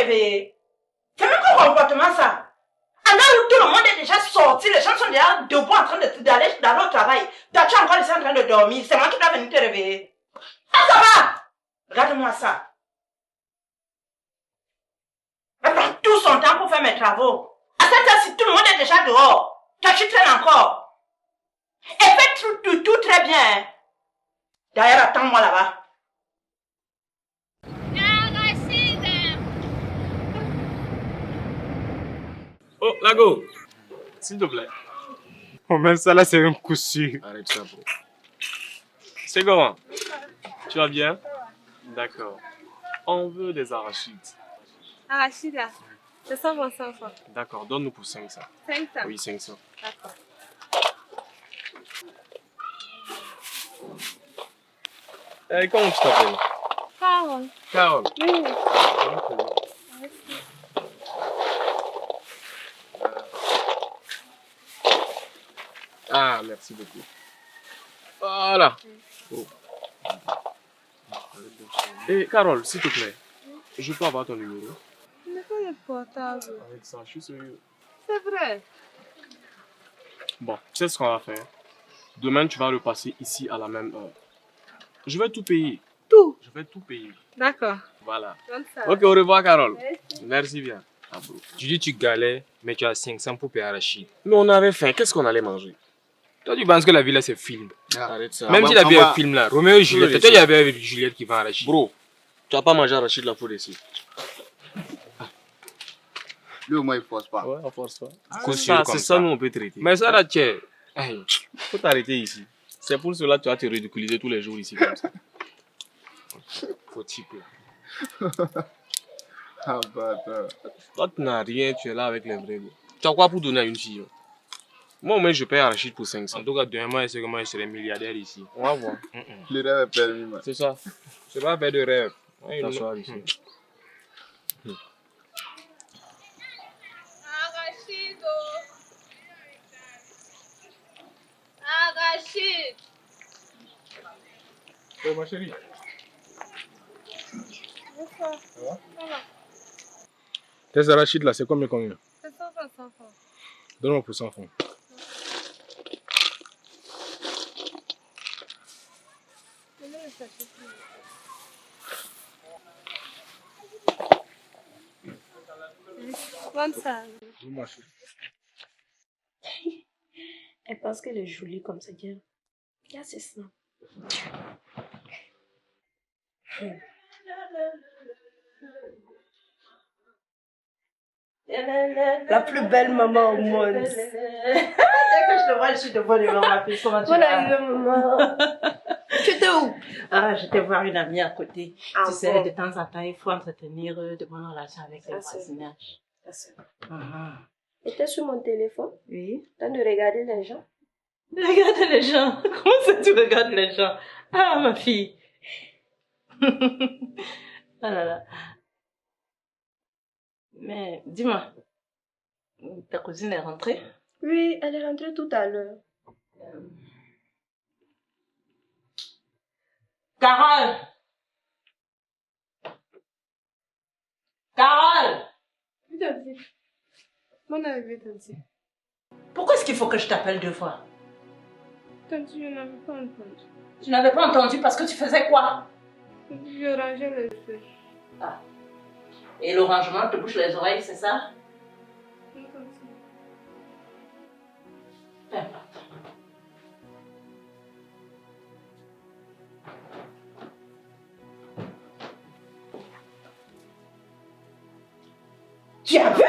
réveillé. C'est même quoi comportement ça? À l'heure où tout le monde est déjà sorti, les gens sont déjà debout en train d'aller au travail. Toi, tu es encore ici en train de dormir. C'est moi qui dois venir te réveiller. Ah, ça va! Regarde-moi ça. Elle prend tout son temps pour faire mes travaux. À cette heure-ci, tout le monde est déjà dehors. Toi, tu traînes encore. Et fais tout très bien. Hein. D'ailleurs, attends-moi là-bas. Oh, Lago, s'il te plaît. Oh, même ça là, c'est un coup sûr. Arrête ça, bro. C'est comment? Tu vas bien? D'accord. On veut des arachides. Arachides là, c'est 100 francs. D'accord, donne-nous pour 500. 500? Oui, 500. D'accord. Comment tu t'appelles? Carole. Carole. Oui. Ah, merci beaucoup. Voilà. Oh. Et Carole, s'il te plaît, je peux avoir ton numéro? Je n'ai pas de portable. Avec ça, je suis sérieux. C'est vrai. Bon, tu sais ce qu'on va faire? Demain, tu vas repasser ici à la même heure. Je vais tout payer. Tout? Je vais tout payer. D'accord. Voilà. Comme ça. Ok, au revoir, Carole. Merci. Merci bien. Ah, bro. Tu dis tu galères, mais tu as 500 pour payer Arachide. Mais on avait faim, qu'est-ce qu'on allait manger? Toi, tu penses que la vie là, c'est film. Arrête ça. Même si la vie est film là, Roméo et Juliette, toi, il y avait avec Juliette qui vend Arachide. Bro, tu vas pas manger Arachide la poudre ici. Lui au moins il force pas. Ouais, on force pas. C'est ça, nous on peut traiter. Mais ça là, tu es. Faut t'arrêter ici. C'est pour cela que tu vas te ridiculiser tous les jours ici comme ça. Faut type. Ah bâtard. Toi, tu n'as rien, tu es là avec les vrais gars. Tu as quoi pour donner à une fille? Moi, au moins, je paye Arachide pour 500. En tout cas, demain, moi, c'est que moi, je serai milliardaire ici. On va voir. Le rêve est permis, man. C'est ça. C'est pas faire de rêve. T'asseoir ici. Arachide. Arachide. Oh ma chérie. Bonsoir. Ça va? Tes arachides là, c'est combien? C'est 100 francs, 100 francs. Donne-moi pour 100 francs. Comme ça. Elle pense qu'elle est jolie comme ça, Dieu. Regarde, c'est ça. La plus belle maman au monde. Dès que je te vois, je suis de bonne humeur, ma fille. Comment tu vas? Bonne arrivée, maman. Tu étais où? Ah, j'étais voir une amie à côté. Ah, Tu sais, bon. de temps en temps, il faut entretenir de bonnes relations avec les voisinages. Et t'es sur mon téléphone? Oui. T'as de regarder les gens? Regarde les gens. Comment ça tu regardes les gens? Ah, ma fille. Ah là là. Mais dis-moi, ta cousine est rentrée? Oui, elle est rentrée tout à l'heure. Carole! Carole! Oui, Tanti. Bonne arrivée, Tanti. Pourquoi est-ce qu'il faut que je t'appelle 2 fois? Tanti, je n'avais pas entendu. Tu n'avais pas entendu parce que tu faisais quoi? Je rangeais les feux. Ah. Et le rangement te bouche les oreilles, c'est ça? Oui, Tanti. Peu importe. Tu as vu?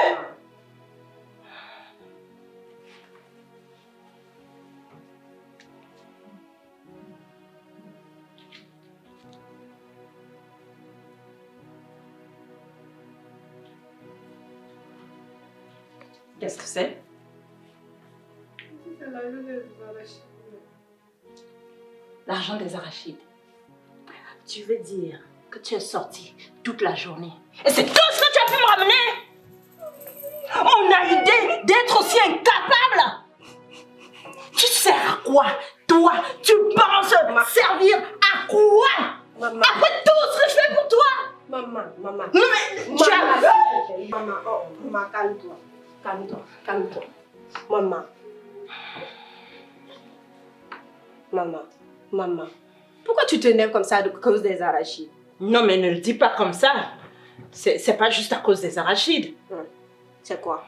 Qu'est-ce que c'est? C'est l'argent des arachides. L'argent des arachides. Tu veux dire que tu es sorti toute la journée. Et c'est tout ce que tu as pu me ramener? On a idée d'être aussi incapable. Tu sers à quoi? Toi, tu penses servir à quoi? Maman. Après tout ce que je fais pour toi? Maman. Non mais tu as vu? Calme-toi, calme-toi. Maman. Maman. Pourquoi tu t'énerves comme ça à cause des arachides? Non, mais ne le dis pas comme ça. C'est pas juste à cause des arachides. C'est quoi?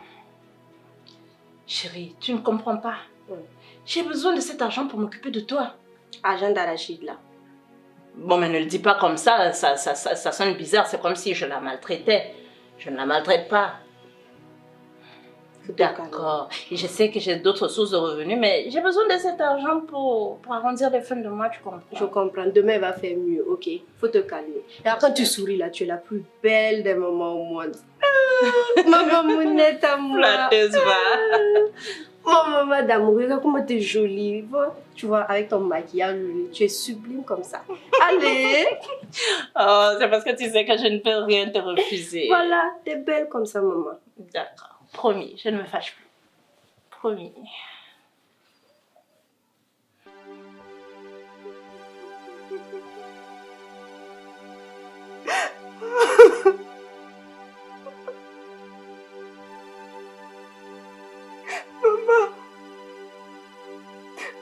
Chérie, tu ne comprends pas. J'ai besoin de cet argent pour m'occuper de toi. Argent d'arachide là. Bon, mais ne le dis pas comme ça, ça sonne bizarre. C'est comme si je la maltraitais. Je ne la maltraite pas. D'accord. Et je sais que j'ai d'autres sources de revenus, mais j'ai besoin de cet argent pour arrondir les fins de mois, tu comprends? Je comprends. Demain, elle va faire mieux, ok? Faut te calmer. Et quand tu souris là, tu es la plus belle des mamans au monde. Maman mounette à moi. Flatteuse, va. Oh, maman d'amour, regarde comment tu es jolie. Tu vois, avec ton maquillage, tu es sublime comme ça. Allez. Oh, c'est parce que tu sais que je ne peux rien te refuser. Voilà, tu es belle comme ça, maman. D'accord. Promis, je ne me fâche plus. Promis.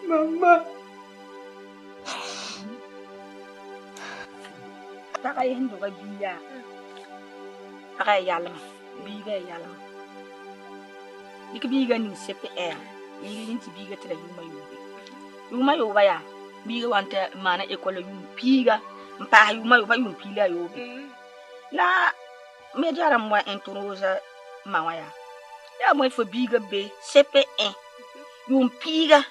Maman. Taka yin do ga biya. Taka yalma. Biga yalma. Dik biga ni sepe e. Biga ni biga tira yuma yobe. Yuma yoba ya. Biga wanta mana ekolo yum piga. Mpa yuma yoba yum pila yobe. La me jara mwa introza mawaya. Ya mwa fo biga be sepe e. Yum piga.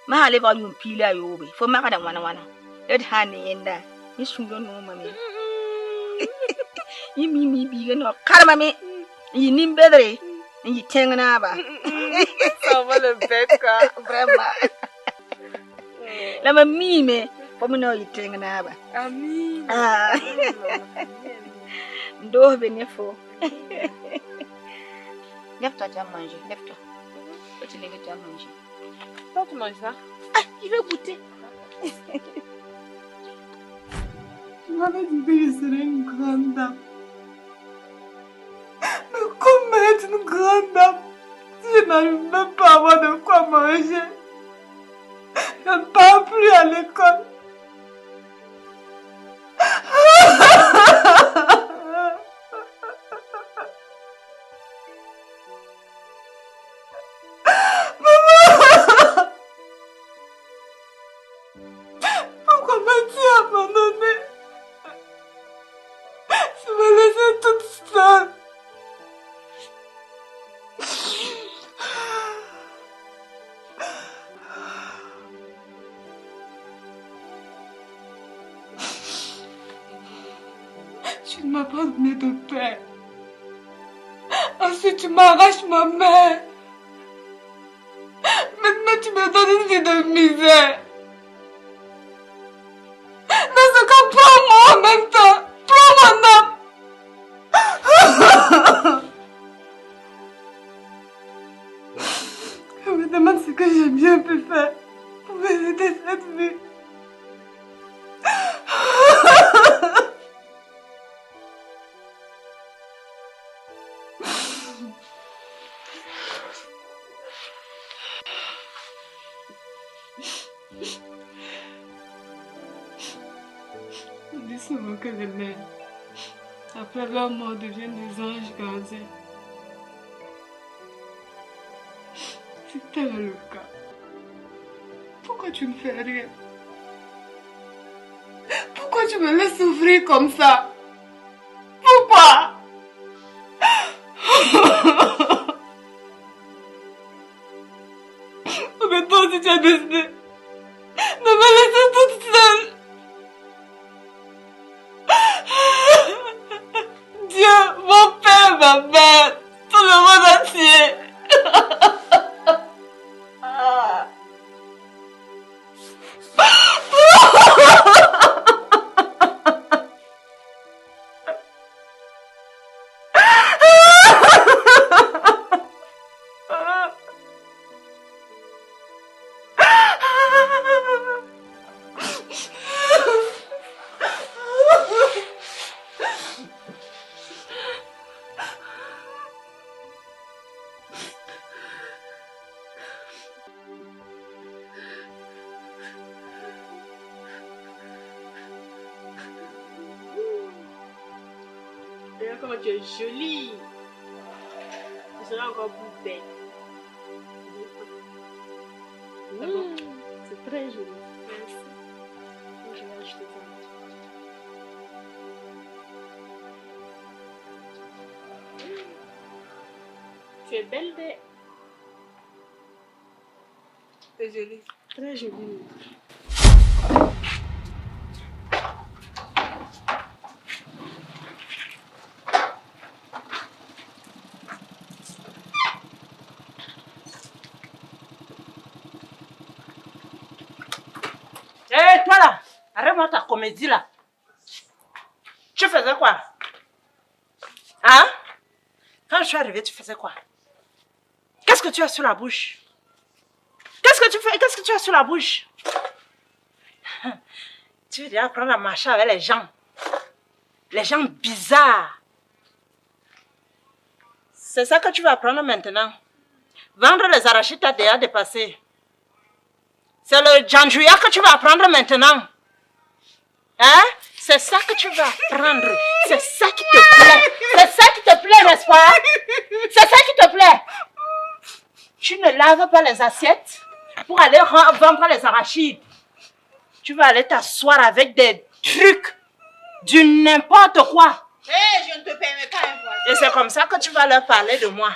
Ma ale ba yum pila yobe. Fo maka da wana. Ed hani yenda. Ni sungo no mami. Yi mi biga no karma me. Yi nimbedre. Yi tengna ba. Ça va le bête quoi. Vraiment. La mami me. Fo me no yi tengna ba. Amin. Ah. Ndo benefo. Lève-toi, tu vas manger. Lève-toi. Tu lèves, tu vas manger. Pourquoi tu manges ça? Ah, il veut goûter. Tu m'avais dit que je serais une grande dame. Mais comment être une grande dame si je n'arrive même pas à avoir de quoi manger? Je ne pars plus à l'école. Pourquoi m'as-tu abandonnée? Tu me laissais toute seule. Tu ne m'as pas donné de paix. Ensuite, tu m'arraches ma mère. Maintenant, tu me donnes une vie de misère. Dans ce cas, prends-moi en même temps. Prends mon âme. Je me demande ce que j'ai bien pu faire pour mériter cette vie. On dit souvent que les mères, après leur mort, deviennent des anges gardiens. C'est tel le cas. Pourquoi tu ne fais rien? Pourquoi tu me laisses souffrir comme ça? Pourquoi? Mais toi aussi tu as décidé de me laisser toute seule. Dieu, mon père, ma mère, tout le monde entier. comment tu es jolie. Tu seras encore plus belle. C'est très joli. Merci. Je vais acheter ça. Tu es belle, belle. C'est joli. Très jolie. Hé, toi là, arrête-moi ta comédie là. Tu faisais quoi? Hein? Quand je suis arrivée, tu faisais quoi? Qu'est-ce que tu as sur la bouche? Qu'est-ce que tu fais? Qu'est-ce que tu as sur la bouche? Tu veux dire apprendre à marcher avec les gens. Les gens bizarres. C'est ça que tu vas apprendre maintenant. Vendre les arachides t'a déjà dépassé. C'est le janjouya que tu vas apprendre maintenant. Hein? C'est ça que tu vas apprendre. C'est ça qui te plaît. C'est ça qui te plaît, n'est-ce pas? C'est ça qui te plaît. Tu ne laves pas les assiettes pour aller vendre les arachides. Tu vas aller t'asseoir avec des trucs, du n'importe quoi. Hé, je ne te permets pas un voisin. Et c'est comme ça que tu vas leur parler de moi.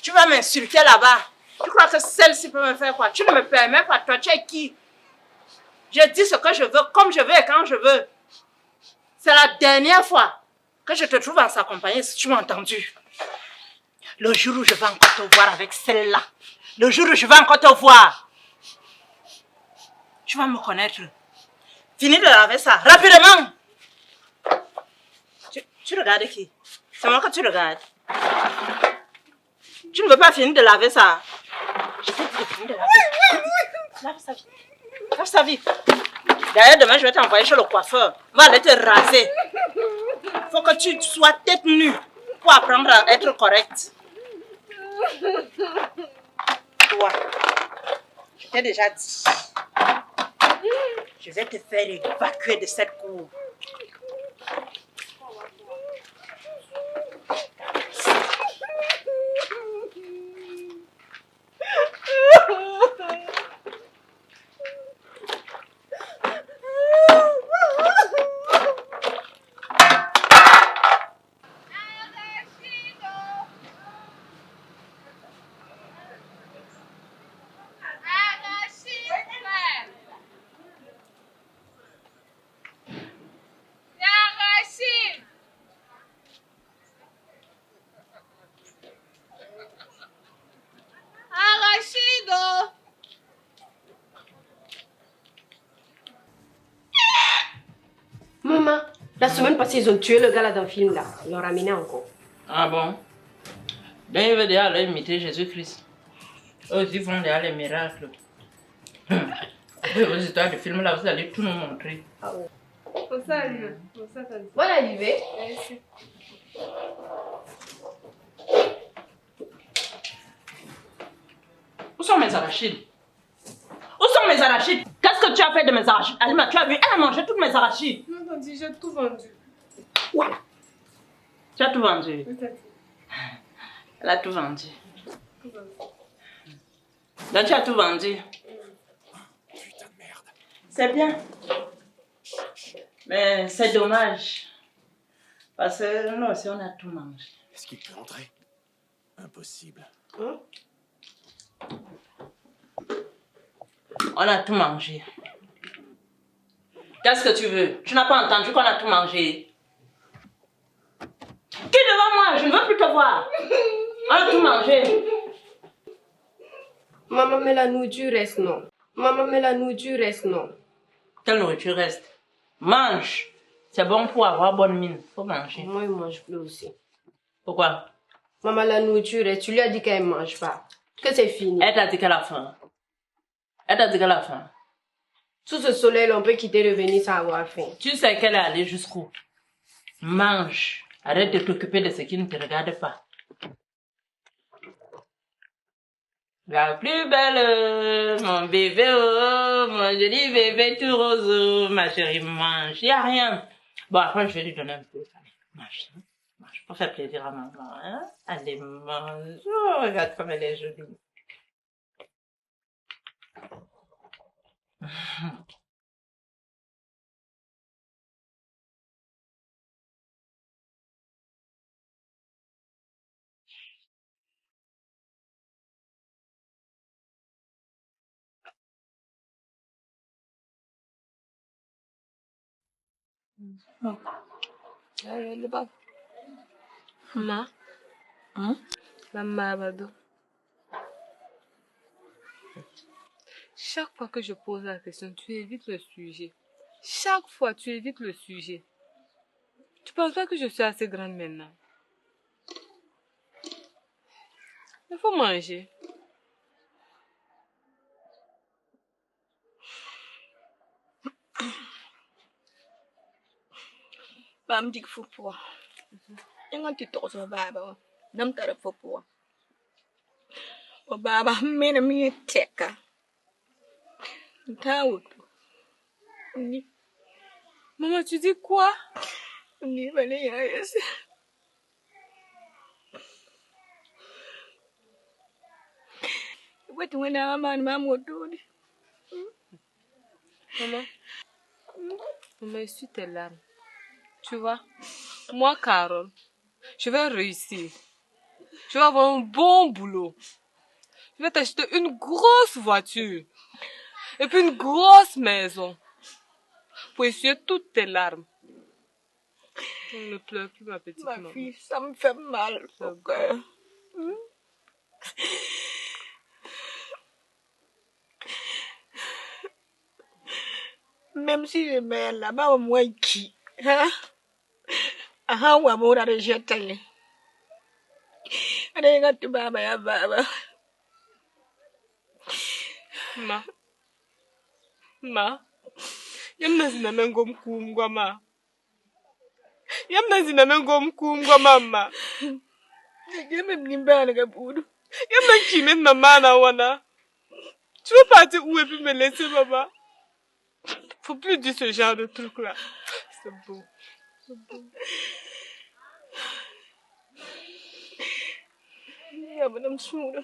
Tu vas m'insulter là-bas. Tu crois que celle-ci peut me faire quoi? Tu ne me permets pas, toi, tu es qui? Je dis ce que je veux, comme je veux et quand je veux. C'est la dernière fois que je te trouve en sa compagnie, si tu m'as entendu. Le jour où je vais encore te voir avec celle-là, le jour où je vais encore te voir, tu vas me connaître. Finis de laver ça, rapidement. Tu regardes qui? C'est moi que tu regardes. Tu ne veux pas finir de laver ça? Je t'ai dit de finir de laver. Lave ça vite. Lave ça vite. D'ailleurs, demain, je vais t'envoyer chez le coiffeur. On va aller te raser. Il faut que tu sois tête nue pour apprendre à être correct. Toi, je t'ai déjà dit. Je vais te faire évacuer de cette cour. Maman, la semaine passée, ils ont tué le gars là dans le film là. Ils l'ont ramené encore. Ah bon? Ben, il veut déjà aller imiter Jésus-Christ. Eux aussi font déjà les miracles. Vos histoires de films là, vous allez tout nous montrer. Ah ouais. Faut ça, Alina. Faut ça, ça dit. Bonne arrivée. Merci. Où sont mes arachides? Où sont mes arachides? Qu'est-ce que tu as fait de mes arachides? Alima, tu as vu? Elle a mangé toutes mes arachides. Non, Tanti, j'ai tout vendu. Voilà. Tu as tout vendu. Peut-être. Elle a tout vendu. Tout vendu. Donc tu as tout vendu. Putain de merde. C'est bien. Mais c'est dommage. Parce que nous aussi on a tout mangé. Est-ce qu'il peut entrer? Impossible. On a tout mangé. Qu'est-ce que tu veux? Tu n'as pas entendu qu'on a tout mangé? Qui devant moi? Je ne veux plus te voir. On a tout mangé. Maman, mais la nourriture reste non. Maman, mais la nourriture reste non. Quelle nourriture reste? Mange. C'est bon pour avoir bonne mine. Faut manger. Moi, je mange plus aussi. Pourquoi? Maman, la nourriture reste. Tu lui as dit qu'elle ne mange pas. Que c'est fini. Elle t'a dit qu'elle a faim. Elle t'a dit qu'elle a faim. Sous ce soleil, on peut quitter revenir sans avoir faim. Tu sais qu'elle est allée jusqu'où? Mange. Arrête de t'occuper de ce qui ne te regarde pas. La plus belle, mon bébé, oh, mon joli bébé tout rose, ma chérie, mange. Il n'y a rien. Bon, après, je vais lui donner un peu. Allez, mange. Pour faire plaisir à maman, hein? Allez, mange. Oh, regarde comme elle est jolie. Ma. Maman Abadou. Chaque fois que je pose la question, tu évites le sujet. Chaque fois, tu évites le sujet. Tu penses pas que je suis assez grande maintenant? Il faut manger. Bam dik fupua. Inga ti to so baba. Nam tara fupua. O baba mena mi teka. Taout. Ni Maman, tu dis quoi? ni bale ya yes. What when I man maman do? Maman, maman, essuie tes larmes. Tu vois, moi, Carole, je vais réussir. Je vais avoir un bon boulot. Je vais t'acheter une grosse voiture. Et puis une grosse maison. Pour essuyer toutes tes larmes. Ne pleure plus, ma petite Ma maman. fille, ça me fait mal au cœur. Même si je mets là-bas, moi qui, hein? Ah, ouais, moi, on a rejeté. Allez, tu baba, ya baba. Ma. Yamna zinamengo mkungwa ma. Yamna zinamengo mkungwa mama. Yamna mnimbana kabudu. Yamna kime maman na wana. Tu veux partir où et puis me laisser maman? Faut plus dire ce genre de truc là. C'est beau. C'est beau. Ya madame Soura.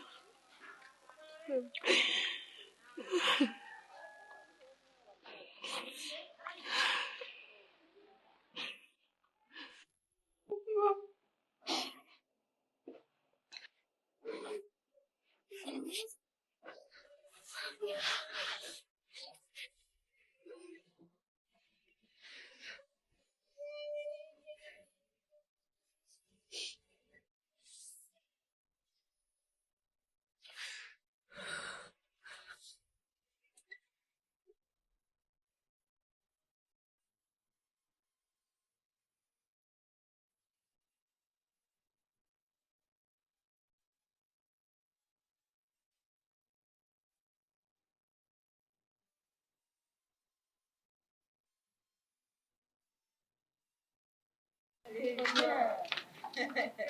Je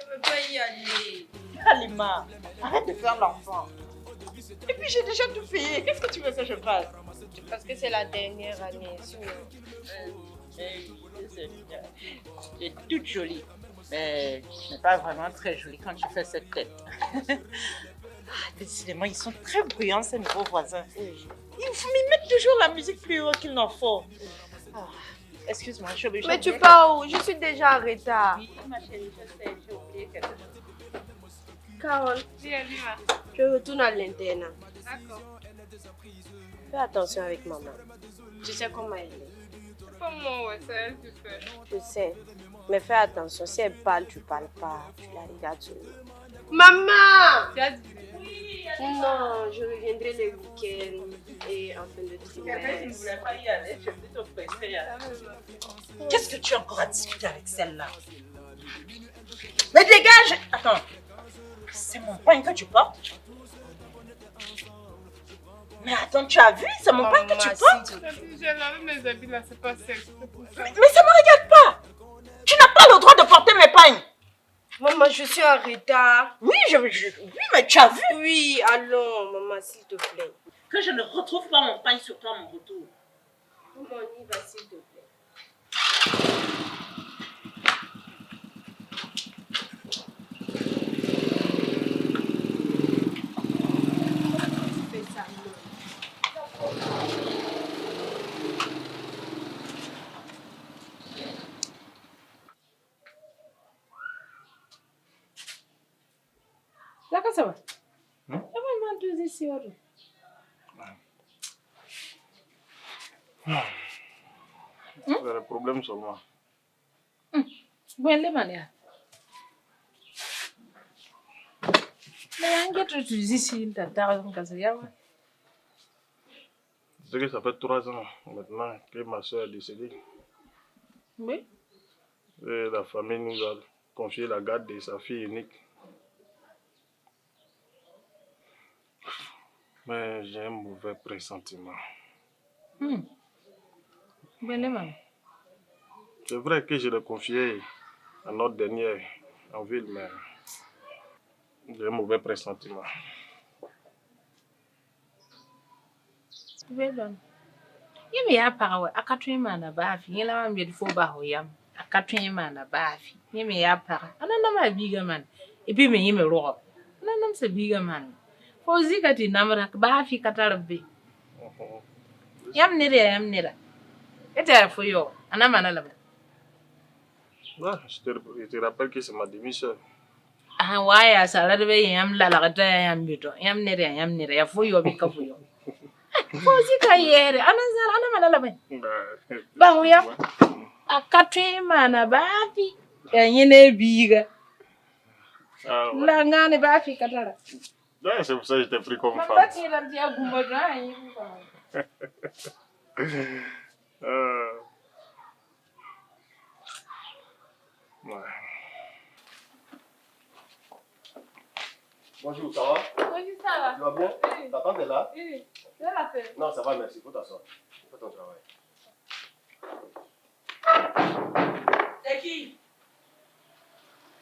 veux pas y aller. Halima, arrête de faire l'enfant. Et puis j'ai déjà tout payé. Qu'est-ce que tu veux que je fasse? Parce que c'est la dernière année. Tu es toute jolie. Mais tu n'es pas vraiment très jolie quand tu fais cette tête. Décidément, ils sont très bruyants, ces nouveaux voisins. Ils mettent toujours la musique plus haut qu'il n'en faut. Excuse-moi, je suis obligée. Mais tu pars où? Je suis déjà en retard. Oui, ma chérie, je sais, j'ai oublié quelque chose. Carole, je retourne à l'internat. D'accord. Fais attention avec maman. Tu sais comment elle est. C'est pas moi, ouais, c'est elle qui fait. Je sais. Mais fais attention. Si elle parle, tu parles pas. Tu la regardes seulement. Maman! Tu as dit Non, je reviendrai le week-end et en fin de trimestre. Je ne voulais pas y aller, je suis plutôt pressée. Qu'est-ce que tu as encore à discuter avec celle-là? Mais dégage! Attends, c'est mon pain que tu portes? Mais attends, tu as vu? C'est mon pain que tu portes? J'ai lavé mes habits là, c'est pas sec, c'est pour ça. Mais ça ne me regarde pas! Tu n'as pas le droit de porter mes pains! Maman, je suis en retard. Oui, oui, mais tu as vu? Oui, allons, maman, s'il te plaît. Que je ne retrouve pas mon pain sur toi à mon retour. Maman, on y va, s'il te plaît. Vraiment, tout ici. C'est le problème seulement. Bon, les manières. Mais on get to ici, t'as C'est que ça fait 3 ans maintenant que ma soeur est décédée. Oui. Et la famille nous a confié la garde de sa fille unique. Mais j'ai un mauvais pressentiment. Ben, les mamans. C'est vrai que je l'ai confié à notre dernière en ville, mais j'ai un mauvais pressentiment. Well, you may have power. I can't train man a bath. You know, I'm beautiful Bahoyam. I can't train man a bath. You may have power. I don't know my bigger man. If you may him a rock. I don't know the bigger man. For Zikati number Bafi Catarabi. Yam near, I'm near. It's there for you. And I'm an element. Ah, je te rappelle que c'est ma demi-sœur. Ah, why I salad away am lalata am buto. Yam near, for you, because for you. Fozika yere ana manala ba ba uya akatwe mana bafi yene biga la ngane bafi katara C'est pour ça que je t'ai pris comme femme. mabati la dia gumba dai Bonjour, ça va? Oui, ça va. Tu vas bien? Oui. Ta tante est là? Oui, je la fais. Non, ça va, merci. Faut t'asseoir. Fais ton travail. C'est qui?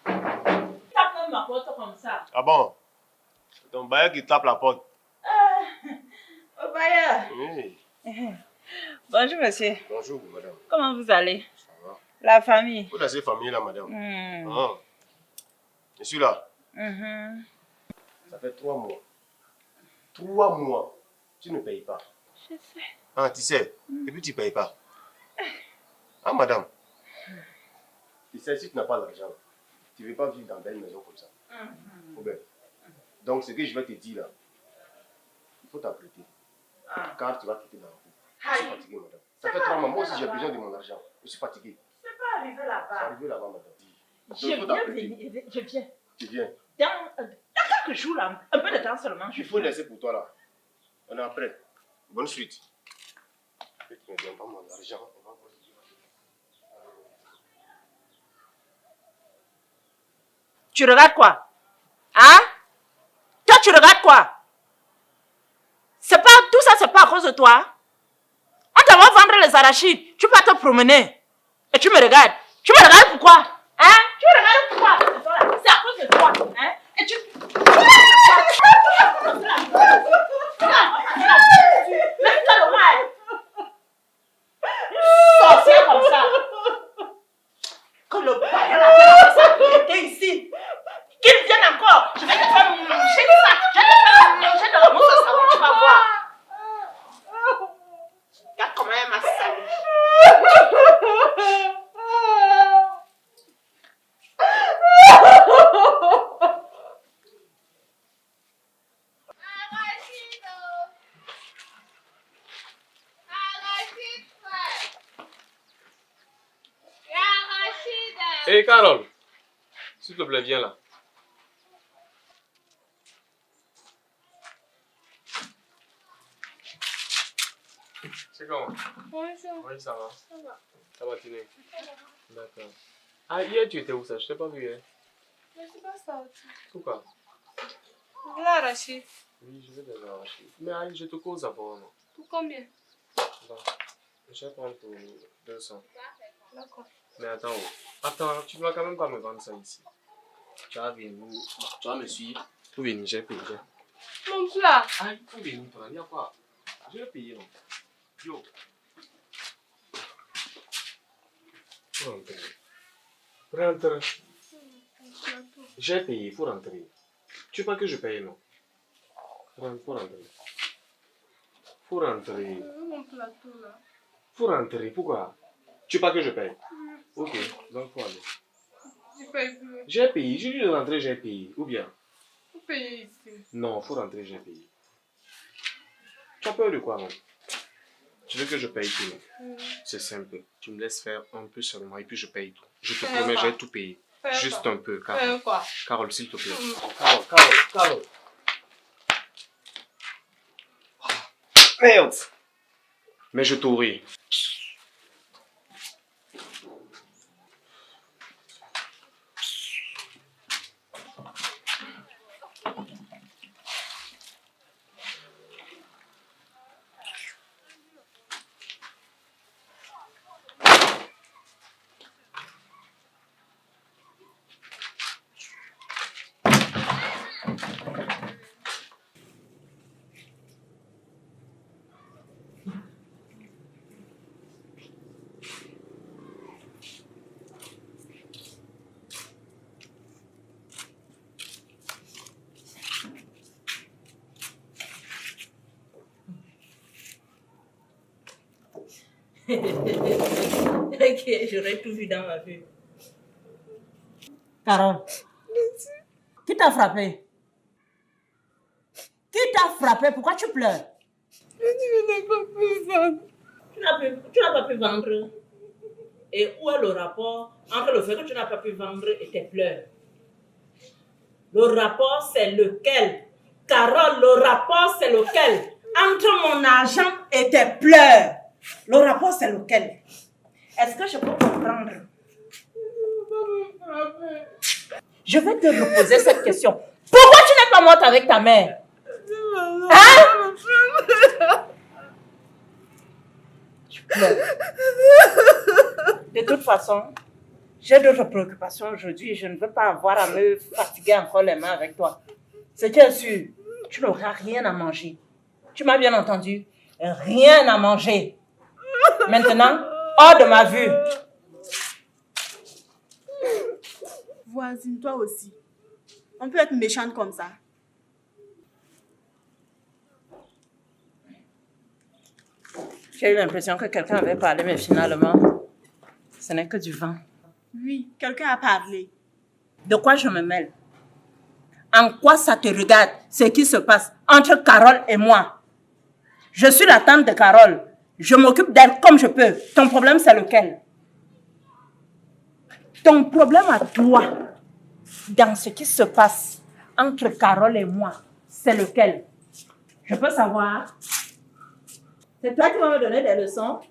Tape même ma porte comme ça. Ah bon? C'est ton bailleur qui tape la porte. Au bailleur. Oui. Bonjour, monsieur. Bonjour, madame. Comment vous allez? Ça va? La famille? Vous êtes famille là, madame? Hmm. Ah. Je suis là. Mhm. Ça fait 3 mois. 3 mois. Tu ne payes pas. Je sais. Ah, tu sais. Et puis tu ne payes pas. Ah, madame. Tu sais, si tu n'as pas l'argent, tu ne veux pas vivre dans une maison comme ça. Ou bien. Donc, ce que je vais te dire là, il faut t'apprêter. Car tu vas quitter dans la rue. Je suis fatigué, madame. Ça fait 3 mois. Moi aussi, j'ai besoin de mon argent. Je suis fatigué. C'est pas arrivé C'est là-bas. arrivé là-bas, madame. Je viens venir. Je viens. Tu viens. Dans quelques jours, là, un peu de temps seulement. Il faut laisser pour toi là. On est après. Bonne suite. Et tu ne me donnes pas mon argent. On va voir. Tu regardes quoi? Hein? Toi, tu regardes quoi? C'est pas, tout ça, c'est pas à cause de toi. On te va vendre les arachides. Tu vas te promener. Et tu me regardes. Tu me regardes pourquoi? Hein? Tu me regardes pourquoi? C'est à cause de toi. Hein? Et tu... Mets-toi de moi. Sorcière comme ça. Que le bailleur là, était ici. Qu'il vienne encore. Je vais te faire manger ça. Je vais te faire manger de la mousse à savon. Tu vas voir. Regarde comment elle m'a sali. Hé, Carole, s'il te plaît, viens là. C'est comment? Bonjour. Oui, ça va. Ça va. Ça va, Tiné? D'accord. Ah, hier, tu étais où ça? Je t'ai pas vu hier. Je ne suis pas sortie. Pourquoi? Je l'ai arraché. Oui, je vais les arracher. Mais allez, je te cause d'abord, non? Pour combien? Bon, je vais prendre pour 200. D'accord. Mais attends, tu vas quand même pas me vendre ça ici. Tu vas venir, tu vas me suivre. Faut venir, j'ai payé. Mon plat. Ah, il faut venir, toi, il y a quoi? Je vais payer, non? Yo. Faut rentrer. Rentre. J'ai payé, faut rentrer. Tu veux pas que je paye, non? Faut rentrer. Faut rentrer. Mon plateau là. Faut rentrer, pourquoi? Tu veux pas que je paye? Ok, donc faut aller. Je paye plus. J'ai payé, j'ai dit de rentrer, j'ai payé. Ou bien? Ok, payer ici. Non, faut rentrer, j'ai payé. Tu as peur de quoi, non? Tu veux que je paye tout, non? C'est simple. Tu me laisses faire un peu seulement et puis je paye tout. Je te promets, j'ai tout payé. Juste un peu, Carole. Faire quoi? Carole, s'il te plaît. Carole. Merde! Mais je t'aurai. Ok, j'aurais tout vu dans ma vie. Carole. Qui t'a frappé? Qui t'a frappé? Pourquoi tu pleures? Je n'ai pas pu vendre. Tu n'as pas pu vendre. Et où est le rapport entre le fait que tu n'as pas pu vendre et tes pleurs? Le rapport, c'est lequel? Carole, le rapport, c'est lequel? Entre mon argent et tes pleurs. Le rapport, c'est lequel? Est-ce que je peux comprendre? Je vais te reposer cette question. Pourquoi tu n'es pas morte avec ta mère? Hein? Tu pleures. De toute façon, j'ai d'autres préoccupations aujourd'hui et je ne veux pas avoir à me fatiguer encore les mains avec toi. Ce qui est sûr, tu n'auras rien à manger. Tu m'as bien entendu? Rien à manger. Maintenant, hors de ma vue. Voisine, toi aussi. On peut être méchante comme ça. J'ai eu l'impression que quelqu'un avait parlé, mais finalement, ce n'est que du vent. Oui, quelqu'un a parlé. De quoi je me mêle? En quoi ça te regarde, ce qui se passe entre Carole et moi? Je suis la tante de Carole. Je m'occupe d'elle comme je peux. Ton problème, c'est lequel? Ton problème à toi, dans ce qui se passe entre Carole et moi, c'est lequel? Je peux savoir? C'est toi qui vas me donner des leçons?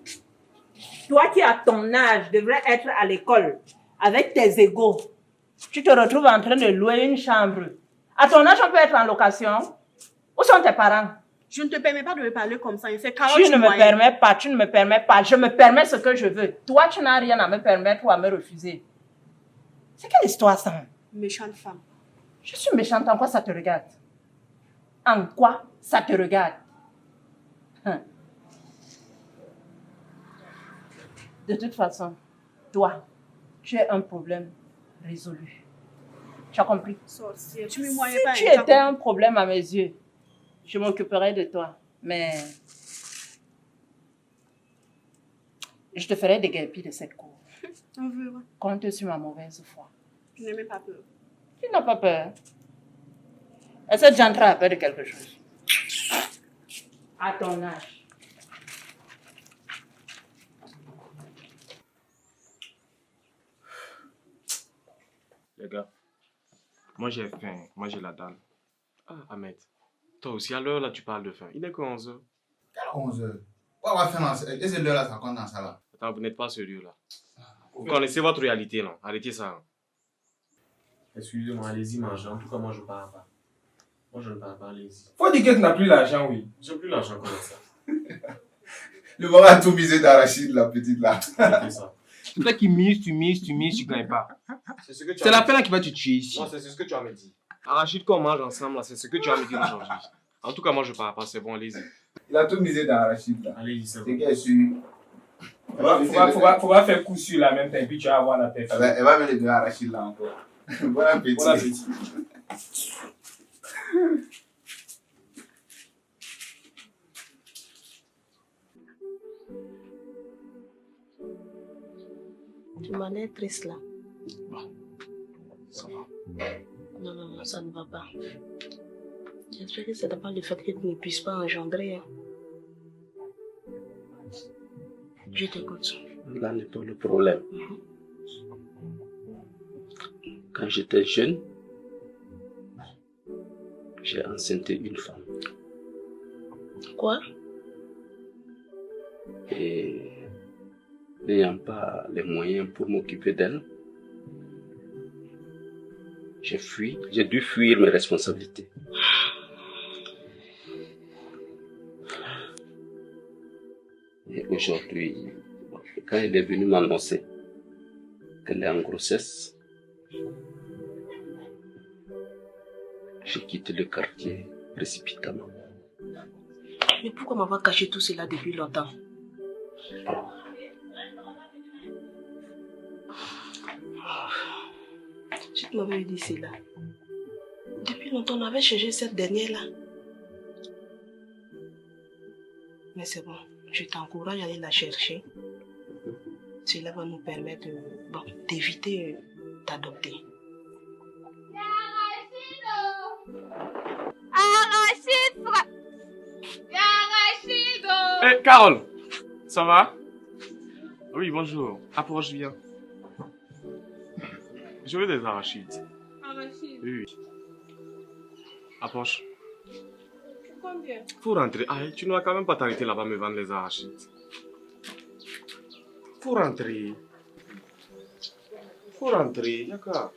Toi qui, à ton âge, devrais être à l'école avec tes égaux. Tu te retrouves en train de louer une chambre. À ton âge, on peut être en location. Où sont tes parents? Je ne te permets pas de me parler comme ça. C'est Carole Tu ne me permets pas, tu ne me permets pas. Je me permets ce que je veux. Toi, tu n'as rien à me permettre ou à me refuser. C'est quelle histoire ça? Méchante femme. Je suis méchante, en quoi ça te regarde? En quoi ça te regarde? De toute façon, toi, tu as un problème résolu. Tu as compris? Sorcière, tu me moyens pas. Si tu étais un problème à mes yeux, je m'occuperais de toi. Mais je te ferai déguerpir de cette cour. On verra. Compte sur ma mauvaise foi. Je n'ai même pas peur. Tu n'as pas peur. Est-ce que tu es en train de peur de quelque chose? À ton âge. Les gars, moi j'ai faim, moi j'ai la dalle. Ah, Ahmed, toi aussi, à l'heure là, tu parles de faim. Il est que 11h. Quelle 11h? Pourquoi on va faire dans ça? Et c'est l'heure là, ça compte dans ça là? Attends, vous n'êtes pas sérieux là. Vous connaissez votre réalité, non? Arrêtez ça. Hein. Excusez-moi, allez-y manger. En tout cas, moi je pars pas. Moi je ne pars pas, allez-y. Faut dire que tu n'as plus l'argent, oui. J'ai plus l'argent comme ça. Le moment a tout misé d'Arachide, la petite là. C'est ça. C'est toi qui mises, tu ne gagnes pas. C'est la peine qui va te tuer ici. Non, c'est ce que tu as me dit. Arachide, qu'on mange ensemble, là, c'est ce que tu as me dit aujourd'hui. En tout cas, moi je pars pas, c'est bon, allez-y. Il a tout misé dans Arachide là. Allez-y, c'est bon. C'est qu'elle sûr. Faut pas faire coup sur la même temps et puis tu vas avoir la tête. Elle va me le donner à Arachide là encore. Bon appétit. Bon appétit. Tu m'as l'air triste là. Bon, ça va. Non, ça ne va pas. J'espère que ce n'est pas le fait que tu ne puisses pas engendrer. Hein. Je t'écoute. Là n'est pas le problème. Quand j'étais jeune, j'ai enceinté une femme. Quoi? Et n'ayant pas les moyens pour m'occuper d'elle, j'ai dû fuir mes responsabilités. Et aujourd'hui, quand elle est venue m'annoncer qu'elle est en grossesse, j'ai quitté le quartier précipitamment. Mais pourquoi m'avoir caché tout cela depuis longtemps? Si tu m'avais dit cela, depuis longtemps on avait cherché cette dernière-là. Mais c'est bon, je t'encourage à aller la chercher. Cela va nous permettre d'éviter d'adopter. Hé, Carole, ça va? Oui, bonjour. Approche bien. Je veux des arachides. Arachides? Oui. Approche. Combien? Faut rentrer. Ah, tu ne vas quand même pas t'arrêter là-bas me vendre les arachides. Faut rentrer. Faut rentrer, d'accord.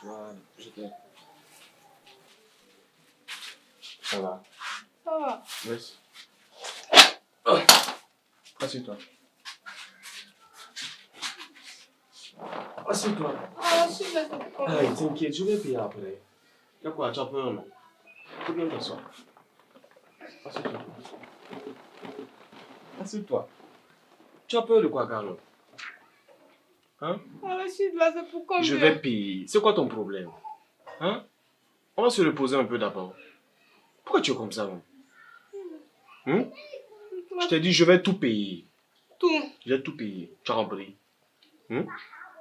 Voilà, je t'aime. Ça va? Ça va. Laisse. Assieds-toi. Assieds-toi. Arachide, là, c'est combien? Allez, t'inquiète, je vais payer après. Y'a quoi, tu as peur, non? Faut bien t'asseoir. Assieds-toi. Assieds-toi. Tu as peur de quoi, Carlo? Hein? Arachide, là, c'est pour combien? Je vais payer. C'est quoi ton problème? Hein? On va se reposer un peu d'abord. Pourquoi tu es comme ça, non? Je t'ai dit, je vais tout payer. Tout? Je vais tout payer. Tu as compris?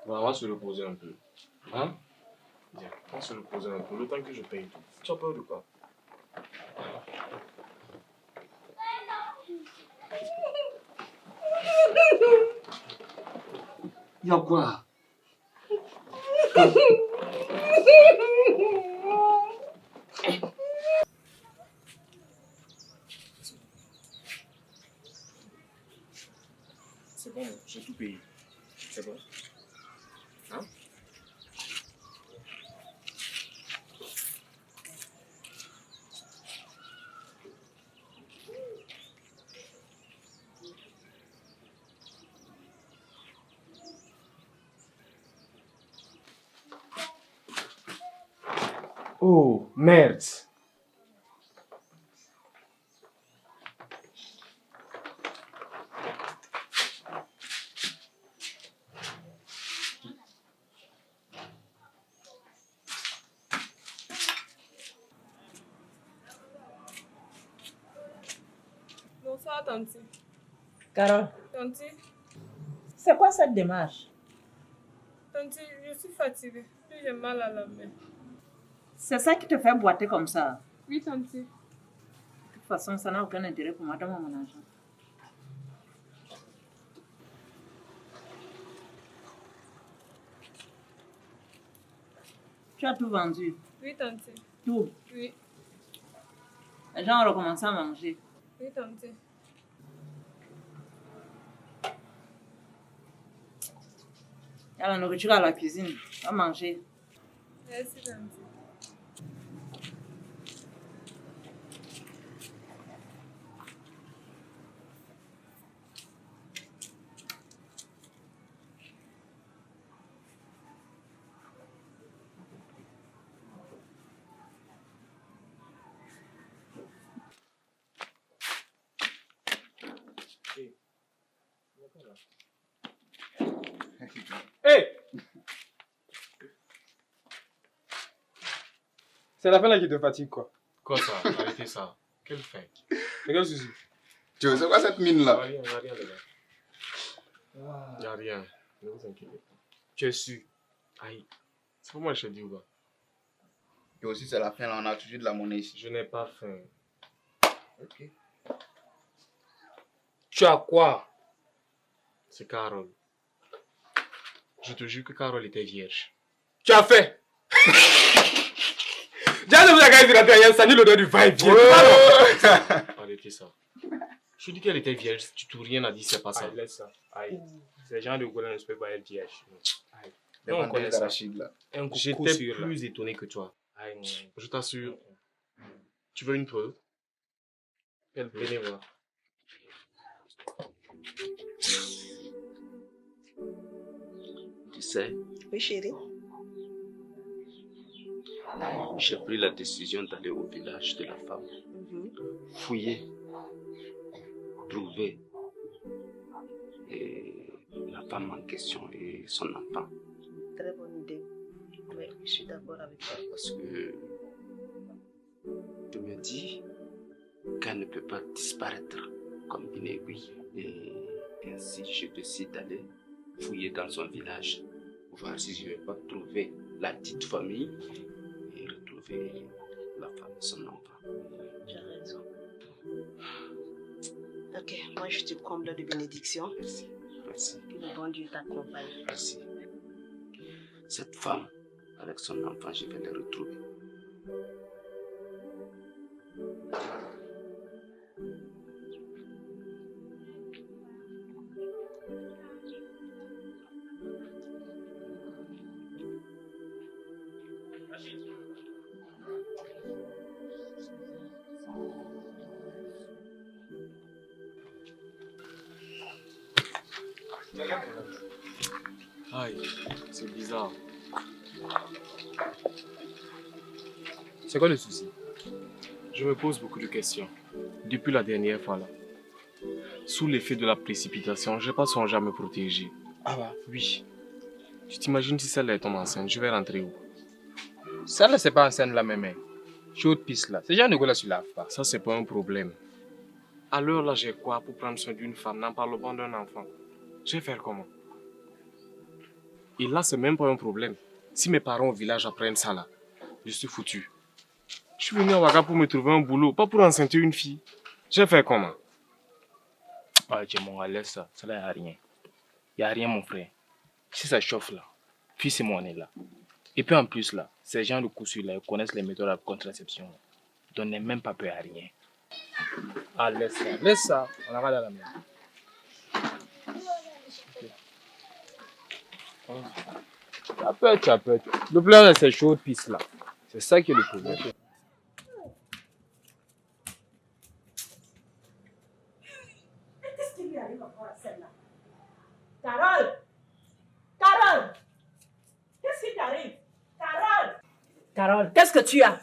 Voilà, on va se reposer un peu. Hein? Viens, on va se reposer un peu. Le temps que je paye tout. Tu as peur de quoi? Y'a quoi? C'est bon, j'ai tout payé. C'est bon? Hein? Oh, merde! Bonsoir, Tanti. Carole, Tanti, c'est quoi cette démarche? Tanti, je suis fatiguée. Puis j'ai mal à la main. C'est ça qui te fait boiter comme ça? Oui, Tanti. De toute façon, ça n'a aucun intérêt pour moi. Donne-moi mon argent. Tu as tout vendu? Oui, Tanti. Tout? Oui. Les gens ont recommencé à manger. Oui, Tanti. Il y a la nourriture à la cuisine. Va manger. Merci, Tanti. Hey! C'est la fin là qui te fatigue, quoi. Quoi ça? Arrêtez ça. Quelle fin? Mais quel souci? Tu c'est quoi cette mine là? Y'a rien, les gars. Y'a rien. Ne vous inquiétez pas. Tu es sûr? Aïe. C'est pour moi que je te dis ou pas? Et aussi, c'est la fin, là, on a toujours de la monnaie ici. Je n'ai pas faim. Ok. Tu as quoi? C'est Carole. Je te jure que Carole était vierge. Tu as fait. Déjà, vous avez dit ça ni l'odeur du vin vierge. Arrêtez ça. Je dis qu'elle était vierge, tu n'as rien à dire, c'est pas ça. Aïe, laisse ça. Aïe. Ces gens de Golan ne se peuvent pas être vierges. Aïe. Les on connaît ça. J'étais plus étonné que toi. Aïe. Je t'assure. Tu veux une preuve? Venez voir. Tu sais, Oui, chérie. j'ai pris la décision d'aller au village de la femme. Fouiller, trouver la femme en question et son enfant. Très bonne idée. Oui, je suis d'accord avec toi. Parce que je me dis qu'elle ne peut pas disparaître comme une aiguille. Et ainsi, je décide d'aller fouiller dans son village, voir si je ne vais pas trouver la petite famille et retrouver la femme et son enfant. Tu as raison. Ok, moi je te comble de bénédictions. Merci. Merci. Que le bon Dieu t'accompagne. Merci. Cette femme, avec son enfant, je vais les retrouver. Aïe, c'est bizarre. C'est quoi le souci? Je me pose beaucoup de questions. Depuis la dernière fois là. Sous l'effet de la précipitation, je n'ai pas songé à me protéger. Ah bah? Oui. Tu t'imagines si celle-là tombe enceinte, je vais rentrer où? Celle-là, c'est pas enceinte la même. Chaude piste là. Ces gens de go là sur la pas. Ça, c'est pas un problème. À l'heure là, j'ai quoi pour prendre soin d'une femme, n'en parle pas d'un enfant? Je vais faire comment? Et là, c'est même pas un problème. Si mes parents au village apprennent ça là, je suis foutu. Je suis venu à Ouaga pour me trouver un boulot, pas pour enceinter une fille. Je vais faire comment? Ah, tiens, mon laisse ça. Ça là, y a rien. Y a rien, mon frère. Si ça chauffe là, puis c'est mon nez là. Et puis en plus là, ces gens de cousu là, ils connaissent les méthodes de contraception. Donc n'aie même pas peur à rien. Ah, laisse ça. Laisse ça. On la va dans la main. Tu as peur. Le problème, c'est chaud piste là. C'est ça qui est le problème. Qu'est-ce qui lui arrive encore à celle-là? Carole! Carole! Qu'est-ce qui t'arrive? Carole! Carole, qu'est-ce que tu as?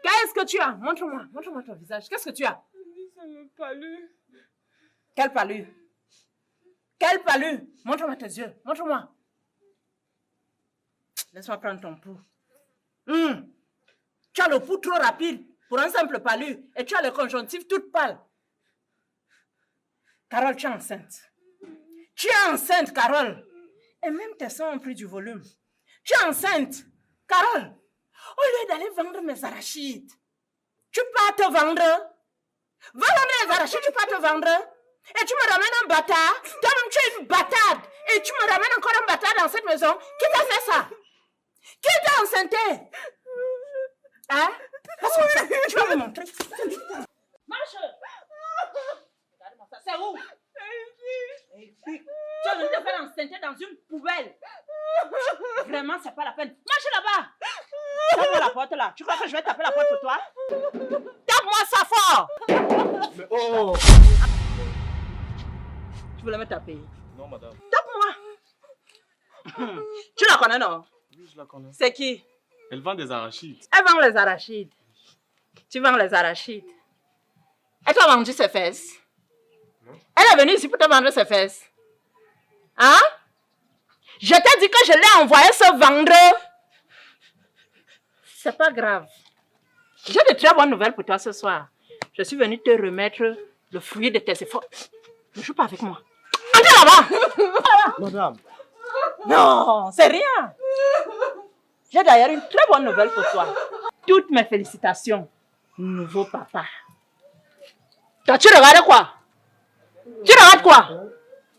Qu'est-ce que tu as? Montre-moi ton visage. Qu'est-ce que tu as? Ça me palue. Quelle palue? Quelle palue? Montre-moi tes yeux. Montre-moi. Laisse-moi prendre ton pouls. Tu as le pouls trop rapide pour un simple palu et tu as les conjonctives toutes pâles. Carole, tu es enceinte. Tu es enceinte, Carole. Et même tes seins ont pris du volume. Tu es enceinte. Carole, au lieu d'aller vendre mes arachides, tu pars te vendre. Va vendre les arachides, tu pars te vendre. Et tu me ramènes un bâtard. Toi-même, tu es une bâtarde. Et tu me ramènes encore un bâtard dans cette maison. Qui t'a fait ça? Qui t'a enceinté? Hein? Passe-moi ça. Tu vas me montrer. Marche. Regarde-moi ça. C'est où? Ici. Tu as venu te faire enceinter dans une poubelle. Vraiment, c'est pas la peine. Marche là-bas. Tape la porte là. Tu crois que je vais taper la porte pour toi? Tape-moi ça fort. Mais oh! Tu voulais me taper? Non, madame. Tape-moi. Tu la connais, non? Oui, je la connais. C'est qui? Elle vend des arachides. Elle vend les arachides. Tu vends les arachides. Elle t'a vendu ses fesses? Non. Elle est venue isi pour te vendre ses fesses. Hein? Je t'ai dit que je l'ai envoyé se vendre. C'est pas grave. J'ai de très bonnes nouvelles pour toi ce soir. Je suis venue te remettre le fruit de tes efforts. Ne joue pas avec moi. Entrez là-bas. Madame. Non, c'est rien. J'ai d'ailleurs une très bonne nouvelle pour toi. Toutes mes félicitations, nouveau papa. Toi, tu regardes quoi? Tu regardes quoi?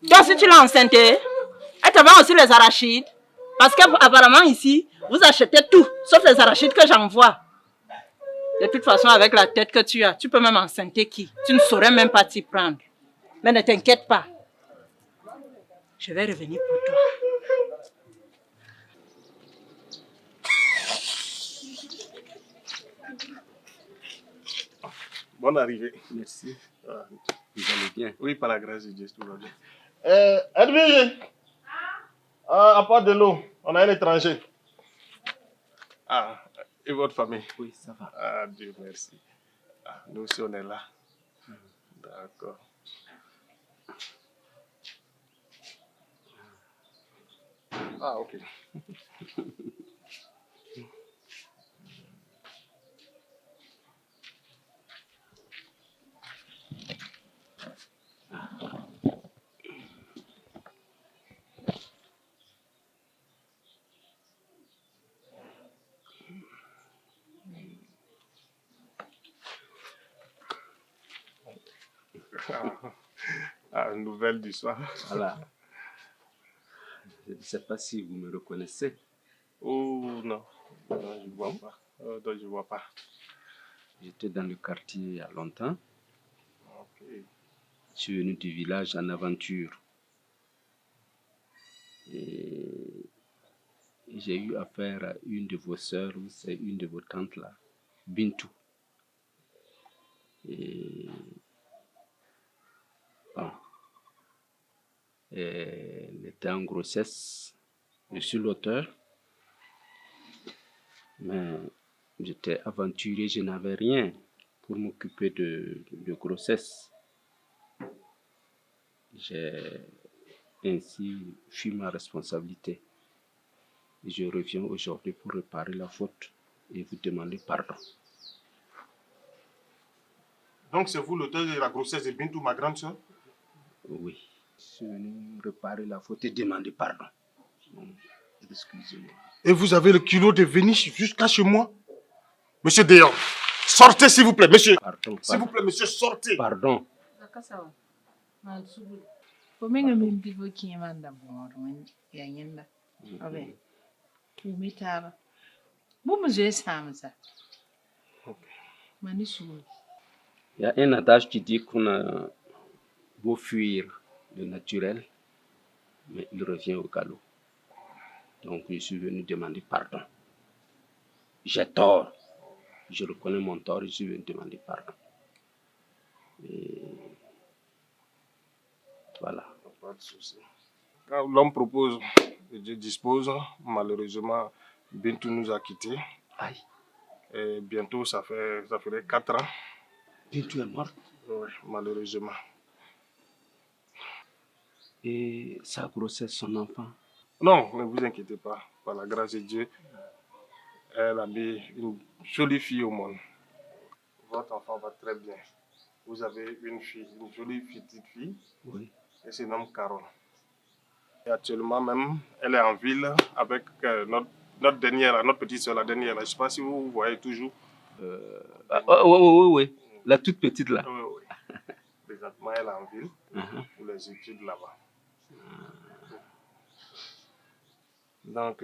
Toi, si tu l'as enceinte, elle te vend aussi les arachides. Parce qu'apparemment ici, vous achetez tout, sauf les arachides que j'envoie. De toute façon, avec la tête que tu as, tu peux même enceinter qui? Tu ne saurais même pas t'y prendre. Mais ne t'inquiète pas. Je vais revenir pour toi. Bonne arrivée. Merci. Vous allez bien? Oui, par la grâce de Dieu, tout va bien. Edwige, à part de l'eau, on a un étranger. Ah, et votre famille? Oui, ça va. Ah, Dieu merci. Ah, nous aussi, on est là. D'accord. Ah, ok. Nouvelle du soir. Voilà. Je ne sais pas si vous me reconnaissez. Oh non, non je ne vois pas. Non, je ne vois pas. J'étais dans le quartier il y a longtemps. Okay. Je suis venu du village en aventure. Et j'ai eu affaire à une de vos sœurs, ou c'est une de vos tantes là, Bintou. Et bon, elle était en grossesse. Je suis l'auteur, mais j'étais aventurier, je n'avais rien pour m'occuper de grossesse. J'ai ainsi fui ma responsabilité. Je reviens aujourd'hui pour réparer la faute et vous demander pardon. Donc c'est vous l'auteur de la grossesse de Bintou, ma grande soeur? Oui. Je suis venu réparer la faute et demander pardon. Excusez-moi. Et vous avez le culot de venir jusqu'à chez moi? Monsieur Déon, sortez s'il vous plaît, monsieur. Pardon. S'il vous plaît, monsieur, sortez. Pardon. Il y a un adage qui dit qu'on a beau fuir le naturel, mais il revient au galop. Donc je suis venu demander pardon. J'ai tort. Je reconnais mon tort et je suis venu demander pardon. Et voilà. Pas de souci. Quand l'homme propose et Dieu dispose, malheureusement, Bintou nous a quittés. Aïe. Et bientôt, ça ferait 4 ans. Bintou est morte? Oui, malheureusement. Et sa grossesse, son enfant? Non, ne vous inquiétez pas. Par la grâce de Dieu, elle a mis une jolie fille au monde. Votre enfant va très bien. Vous avez une fille, une jolie petite fille. Oui. Elle se nomme Carole. Et actuellement même, elle est en ville avec notre dernière, notre petite soeur, la dernière. Je ne sais pas si vous voyez toujours. Oui. La toute petite là. Oui. Présentement, elle est en ville pour les études là-bas. Donc,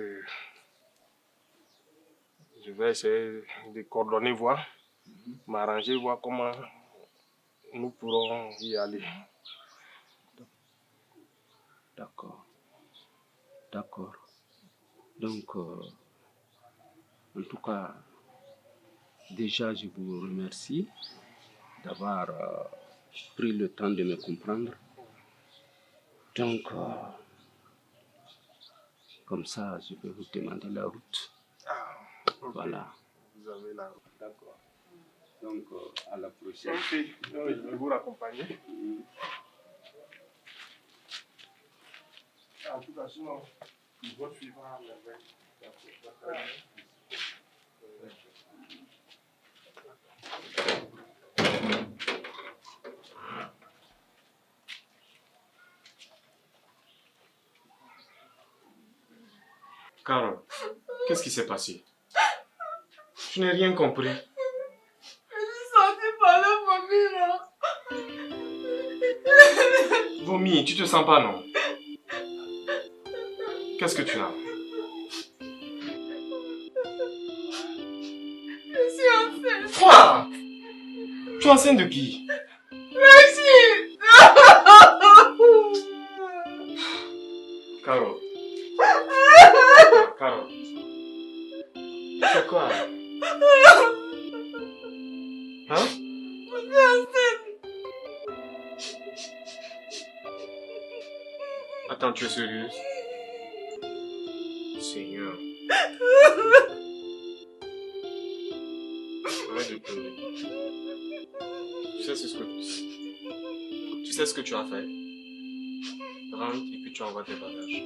je vais essayer de coordonner, voir, m'arranger, voir comment nous pourrons y aller. D'accord. D'accord. Donc, en tout cas, déjà, je vous remercie d'avoir pris le temps de me comprendre. Donc, comme ça, je vais vous demander la route. Okay. Voilà. Vous avez la route, d'accord. Donc, à la prochaine. Oui, je vais vous raccompagner. En tout cas, sinon, votre fille va à merveille. Carole, qu'est-ce qui s'est passé? Je n'ai rien compris. Je suis sortie par la famille là. Vomi, tu te sens pas, non? Qu'est-ce que tu as? Je suis enceinte. Quoi? Tu es enceinte de qui? Rachid. Carole. Carole. C'est quoi? Hein? Je suis enceinte. Attends, tu es sérieuse? Seigneur. Arrête de pleurer. Tu sais ce que tu as fait? Rentre et puis tu envoies tes bagages.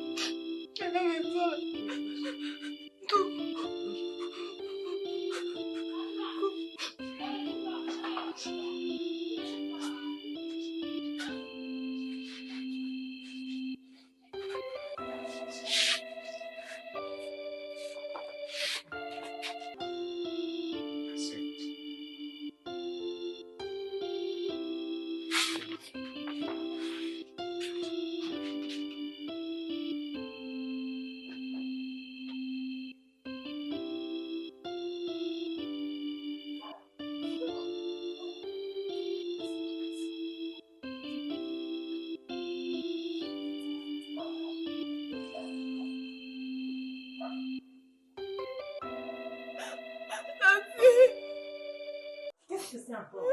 Qu'est-ce que c'est encore?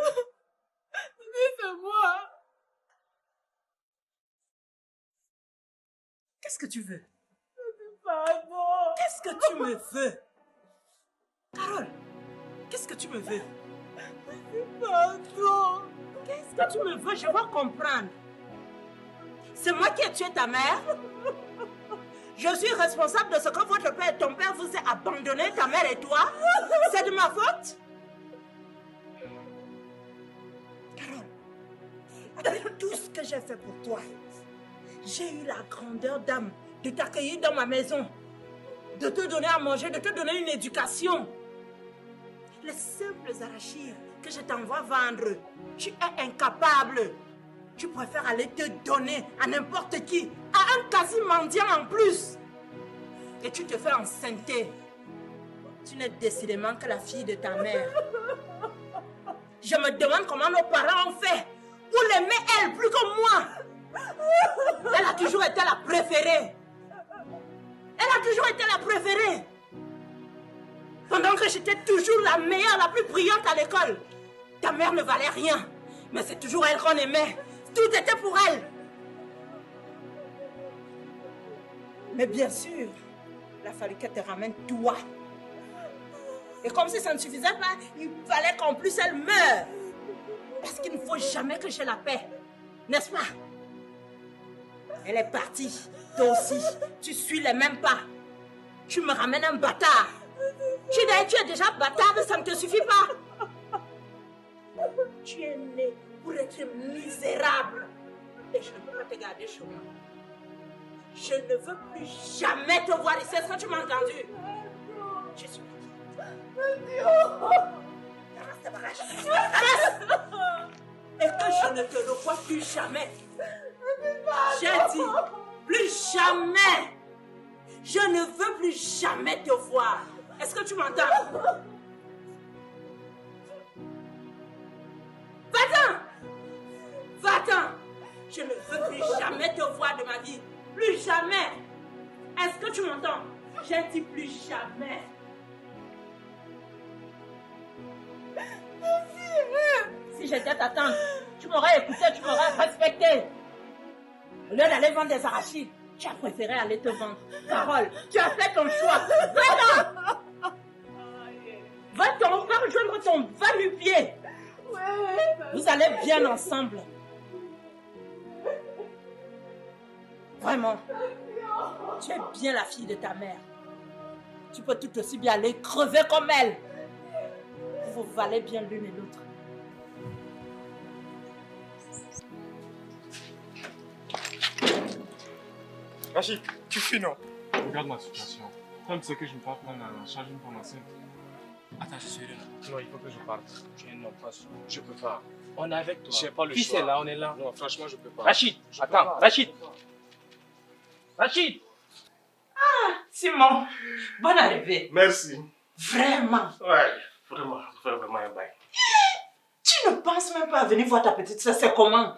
C'est moi. Qu'est-ce que tu veux? Pardon. Qu'est-ce que tu me veux? Carole, qu'est-ce que tu me veux? Pardon. Qu'est-ce que tu me veux? Je veux comprendre. C'est moi qui ai tué ta mère? Je suis responsable de ce que votre père et ton père vous aient abandonné, ta mère et toi? C'est de ma faute? Carole, avec tout ce que j'ai fait pour toi, j'ai eu la grandeur d'âme de t'accueillir dans ma maison, de te donner à manger, de te donner une éducation. Les simples arachides que je t'envoie vendre, tu es incapable. Tu préfères aller te donner à n'importe qui, à un quasi-mendiant en plus. Et tu te fais enceinter. Tu n'es décidément que la fille de ta mère. Je me demande comment nos parents ont fait pour l'aimer elle plus que moi. Elle a toujours été la préférée. Elle a toujours été la préférée. Pendant que j'étais toujours la meilleure, la plus brillante à l'école. Ta mère ne valait rien. Mais c'est toujours elle qu'on aimait. Tout était pour elle. Mais bien sûr, il a fallu qu'elle te ramène toi. Et comme si ça ne suffisait pas, il fallait qu'en plus elle meure. Parce qu'il ne faut jamais que j'ai la paix. N'est-ce pas? Elle est partie. Toi aussi, tu suis les mêmes pas. Tu me ramènes un bâtard. Tu es déjà bâtard, mais ça ne te suffit pas. Tu es né pour être misérable. Et je ne peux pas te garder chez moi. Je ne veux plus jamais te voir ici. Est-ce que tu m'as entendu? Je suis partie. Ramasse tes bagages. Ramasse. Et que je ne te revois plus jamais. J'ai dit, plus jamais. Je ne veux plus jamais te voir. Est-ce que tu m'entends? Va-t'en! Va-t'en! Je ne veux plus jamais te voir de ma vie. Plus jamais! Est-ce que tu m'entends? J'ai dit plus jamais. Si j'étais ta tante, tu m'aurais écouté, tu m'aurais respecté. Au lieu d'aller vendre des arachides, tu as préféré aller te vendre. Carole, tu as fait ton choix. Va-t'en! Va rejoindre ton va-nu-pied. Vous allez bien ensemble. Vraiment. Tu es bien la fille de ta mère. Tu peux tout aussi bien aller crever comme elle. Vous valez bien l'une et l'autre. Rachid, tu fuis, non? Regarde ma situation. Comme tu sais que je ne peux pas prendre en charge une femme enceinte. Attends, c'est sérieux là. Non, il faut que je parte. Tu es un homme, pas sûr. Je peux pas. On est avec toi. J'ai pas le Puis choix. c'est là, on est là. Non, franchement, je peux pas. Rachid, Je peux attends, pas. Rachid. Rachid. Simon, bonne arrivée. Merci. Vraiment. Ouais, vraiment, vraiment un bail. Tu ne penses même pas à venir voir ta petite soeur, c'est comment?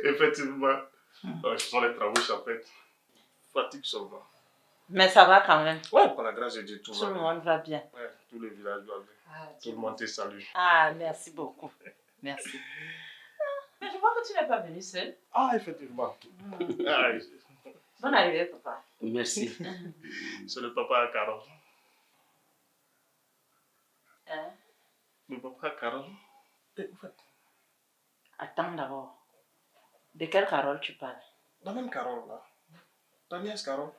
Effectivement. Ce sont les travaux champêtres. Fatigue seulement. Mais ça va quand même. Ouais, par la grâce de Dieu, tout Tout va le bien. monde va bien. Ouais, tous les villages vont bien. Tout le monde te salue. Ah, merci beaucoup. Merci. Mais je vois que tu n'es pas venu seul. Ah, effectivement. Ah, Bonne arrivée, papa. Merci. c'est le papa à Carole. Hein? Le papa à Carole. Attends d'abord. De quelle Carole tu parles? La même Carole, là. Ta nièce Carole.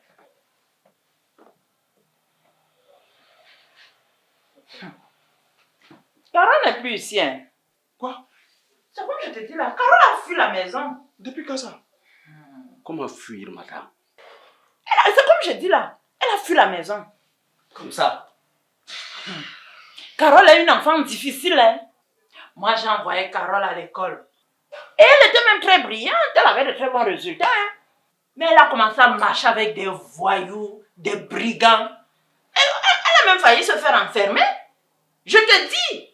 Carole n'est plus ici, hein? Quoi? C'est comme je te dis là, Carole a fui la maison. Depuis quand ça? Comment fuir, madame? C'est comme je dis là, elle a fui la maison. Comme ça? Carole est une enfant difficile, hein? Moi, j'ai envoyé Carole à l'école. Et elle était même très brillante, elle avait de très bons résultats, hein? Mais elle a commencé à marcher avec des voyous, des brigands. Elle a même failli se faire enfermer. Je te dis.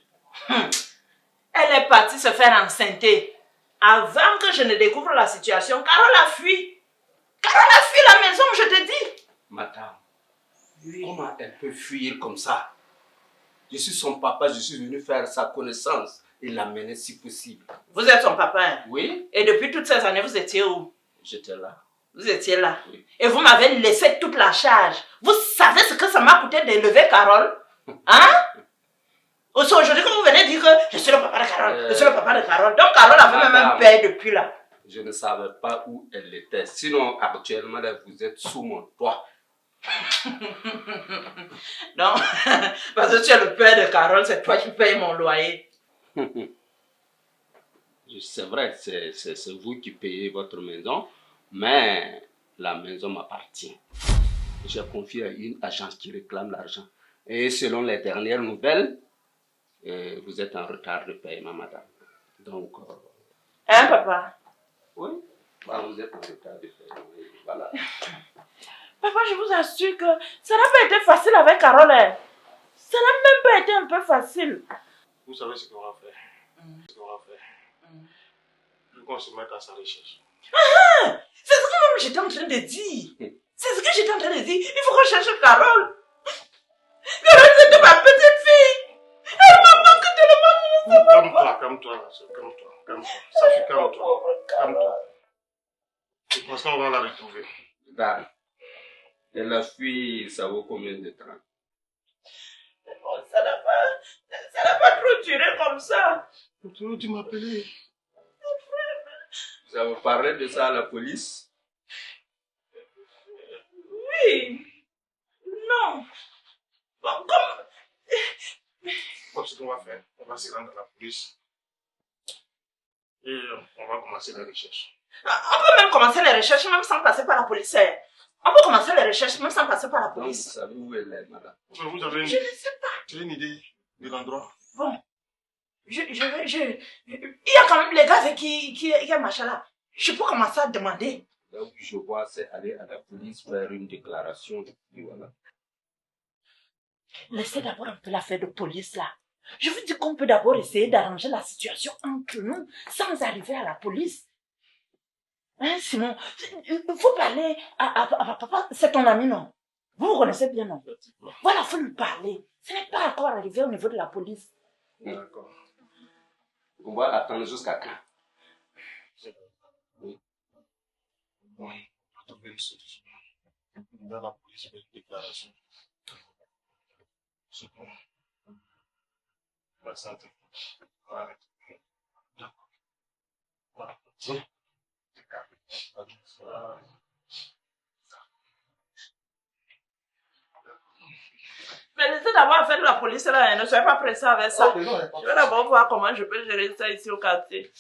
Elle est partie se faire enceinter. Avant que je ne découvre la situation, Carole a fui. Carole a fui la maison, je te dis. Madame, comment elle peut fuir comme ça? Je suis son papa, je suis venu faire sa connaissance et l'amener si possible. Vous êtes son papa, hein? Oui. Et depuis toutes ces années, vous étiez où? J'étais là. Vous étiez là. Oui. Et vous m'avez laissé toute la charge. Vous savez ce que ça m'a coûté d'élever Carole? Hein? Aussi aujourd'hui que vous venez dire que je suis le papa de Carole, je suis le papa de Carole. Donc Carole avait même un père depuis là. Je ne savais pas où elle était. Sinon, actuellement, là, vous êtes sous mon toit. Non, parce que tu es le père de Carole, c'est toi qui payes mon loyer. C'est vrai, c'est vous qui payez votre maison, mais la maison m'appartient. J'ai confié à une agence qui réclame l'argent. Et selon les dernières nouvelles, vous êtes en retard de paiement, madame. Donc... Hein, papa? Oui, bah, vous êtes en retard de paiement. Voilà. Papa, je vous assure que ça n'a pas été facile avec Carole. Hein. Ça n'a même pas été un peu facile. Vous savez ce qu'on va faire? Ce qu'on va faire. Je veux qu'on se mette à sa recherche. Ah, c'est ce que même j'étais en train de dire. C'est ce que j'étais en train de dire. Il faut qu'on cherche Carole. Carole, c'était ma petite fille. Elle m'a manqué tellement. Calme-toi, calme-toi, calme-toi, calme-toi. Ça fait calme-toi, calme-toi. Je pense qu'on va la retrouver. Là, elle a fui, ça vaut combien de temps? Oh, ça n'a pas trop duré comme ça. Tu m'as appelé. Vous avez parlé de ça à la police? Oui. Non. Bon, Comme ce qu'on va faire, on va se rendre à la police. Et on va commencer les recherches. On peut même commencer les recherches même sans passer par la police. On peut commencer les recherches même sans passer par la Donc, police. vous savez où elle est, madame? Vous avez Je ne sais pas. Tu as une idée de l'endroit? Bon. Il y a quand même les gars avec qui est machin là. Je peux commencer à demander. Là où je vois, c'est aller à la police faire une déclaration. Et voilà. Laissez d'abord un peu l'affaire de police là. Je vous dis qu'on peut d'abord essayer d'arranger la situation entre nous sans arriver à la police. Hein, Simon, il faut parler à papa. C'est ton ami, non? Vous connaissez bien, non? Voilà, il faut lui parler. Ce n'est pas encore arrivé au niveau de la police. D'accord. On va attendre jusqu'à quand? Oui. On va trouver une solution. Dans la police, une déclaration. C'est bon. Santé. Voilà. D'accord. Voilà. Mais laissez d'abord faire de la police là, ne soyez pas pressé avec ça. Je vais d'abord voir comment je peux gérer ça ici au quartier.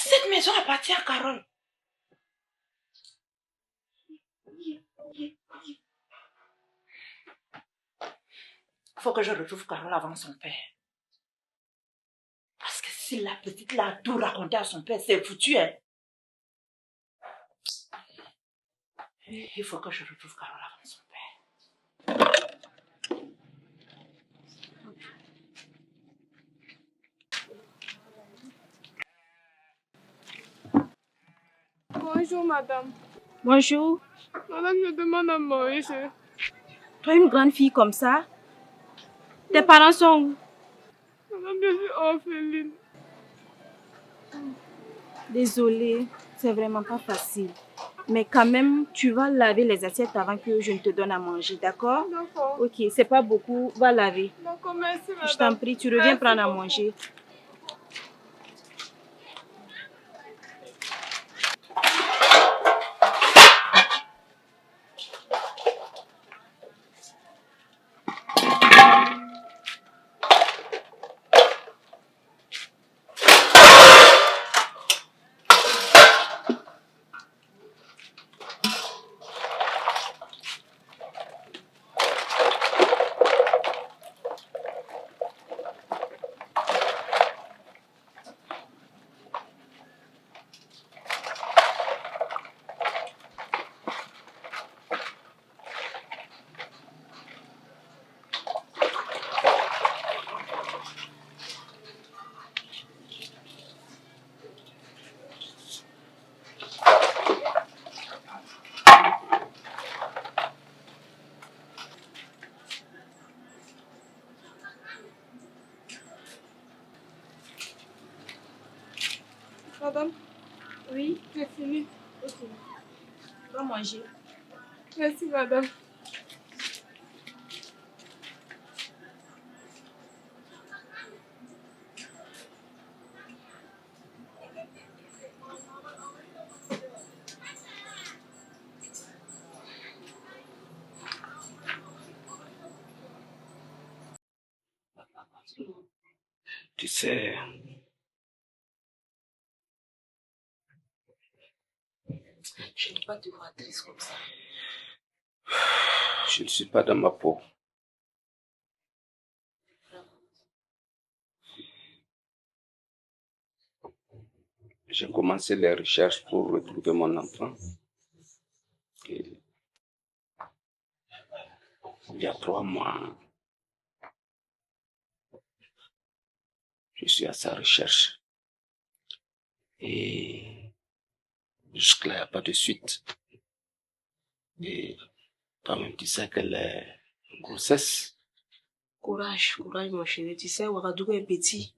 Cette maison appartient à Carole. Faut que je retrouve Carole avant son père. Parce que si la petite l'a tout raconté à son père, c'est foutu, hein. Il faut que je retrouve Carole avant son père. Bonjour, madame. Bonjour. Madame, je demande à manger. Toi, une grande fille comme ça, tes parents sont où? Madame, je suis orpheline. Désolée, c'est vraiment pas facile. Mais quand même, tu vas laver les assiettes avant que je ne te donne à manger, d'accord? D'accord. Ok, c'est pas beaucoup, va laver. D'accord, merci, madame. Je t'en prie, tu reviens Merci prendre à beaucoup. manger. Madame? Oui? J'ai fini. Ok. Va manger. Merci, madame. Tu sais, Je ne peux pas te voir triste comme ça. je ne suis pas dans ma peau. J'ai commencé les recherches pour retrouver mon enfant. Et il y a 3 mois, je suis à sa recherche. Et jusque-là, il n'y a pas de suite. Et toi-même, tu sais qu'elle est en grossesse. Courage, mon chéri. Tu sais, Ouagadougou est petit.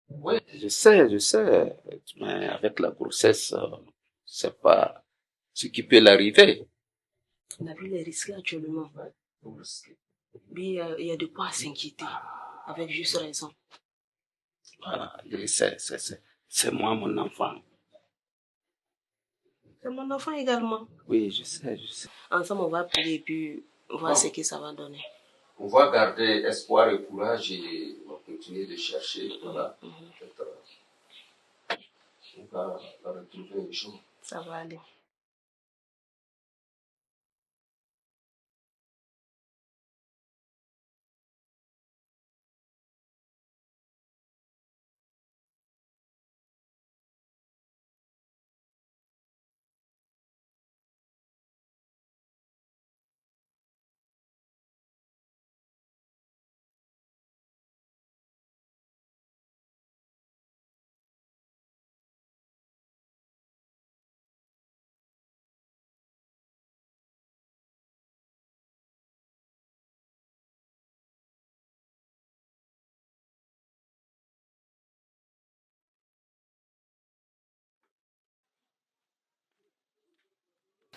Oui, je sais. Mais avec la grossesse, c'est pas ce qui peut l'arriver. On a vu les risques actuellement. Mais il y a de quoi s'inquiéter. Avec juste raison. Voilà, je sais, c'est moi, mon enfant. C'est mon enfant également. Oui, je sais. Ensemble, on va prier et puis voir ce que ça va donner. On va garder espoir et courage et on va continuer de chercher. Voilà. Peut-être, on va la retrouver un jour. Ça va aller.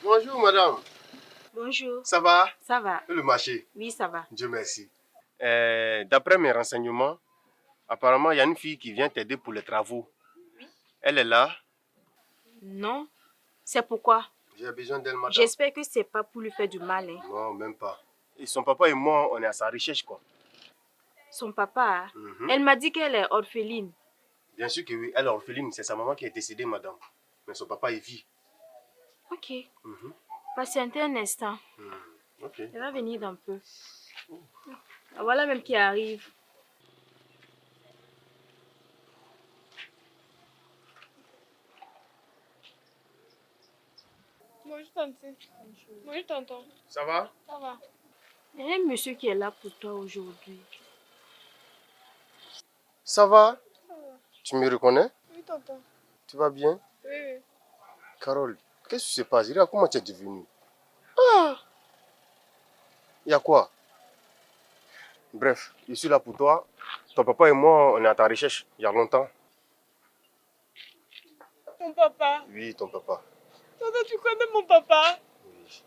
Bonjour, madame. Bonjour. Ça va? Ça va. Le marché? Oui, ça va. Dieu merci. D'après mes renseignements, apparemment, il y a une fille qui vient t'aider pour les travaux. Elle est là? Non. C'est pourquoi? J'ai besoin d'elle, madame. J'espère que c'est pas pour lui faire du mal. Hein. Non, même pas. Et son papa et moi, on est à sa recherche, quoi. Son papa, elle m'a dit qu'elle est orpheline. Bien sûr que oui. Elle est orpheline, c'est sa maman qui est décédée, madame. Mais son papa, il vit. Ok. Patientez un instant. Ok. Elle va venir d'un peu. Voilà même qui arrive. Bonjour, tante. Bonjour, tonton. Ça va? Ça va. Il y a un monsieur qui est là pour toi aujourd'hui. Ça va? Ça va. Tu me reconnais? Oui, tonton. Tu vas bien? Oui, oui. Carole, qu'est-ce qui se passe? Regarde comment tu es devenue. Ah! Il y a quoi? Bref, je suis là pour toi. Ton papa et moi, on est à ta recherche il y a longtemps. Mon papa. Oui, ton papa. Tonton, tu connais mon papa? Oui.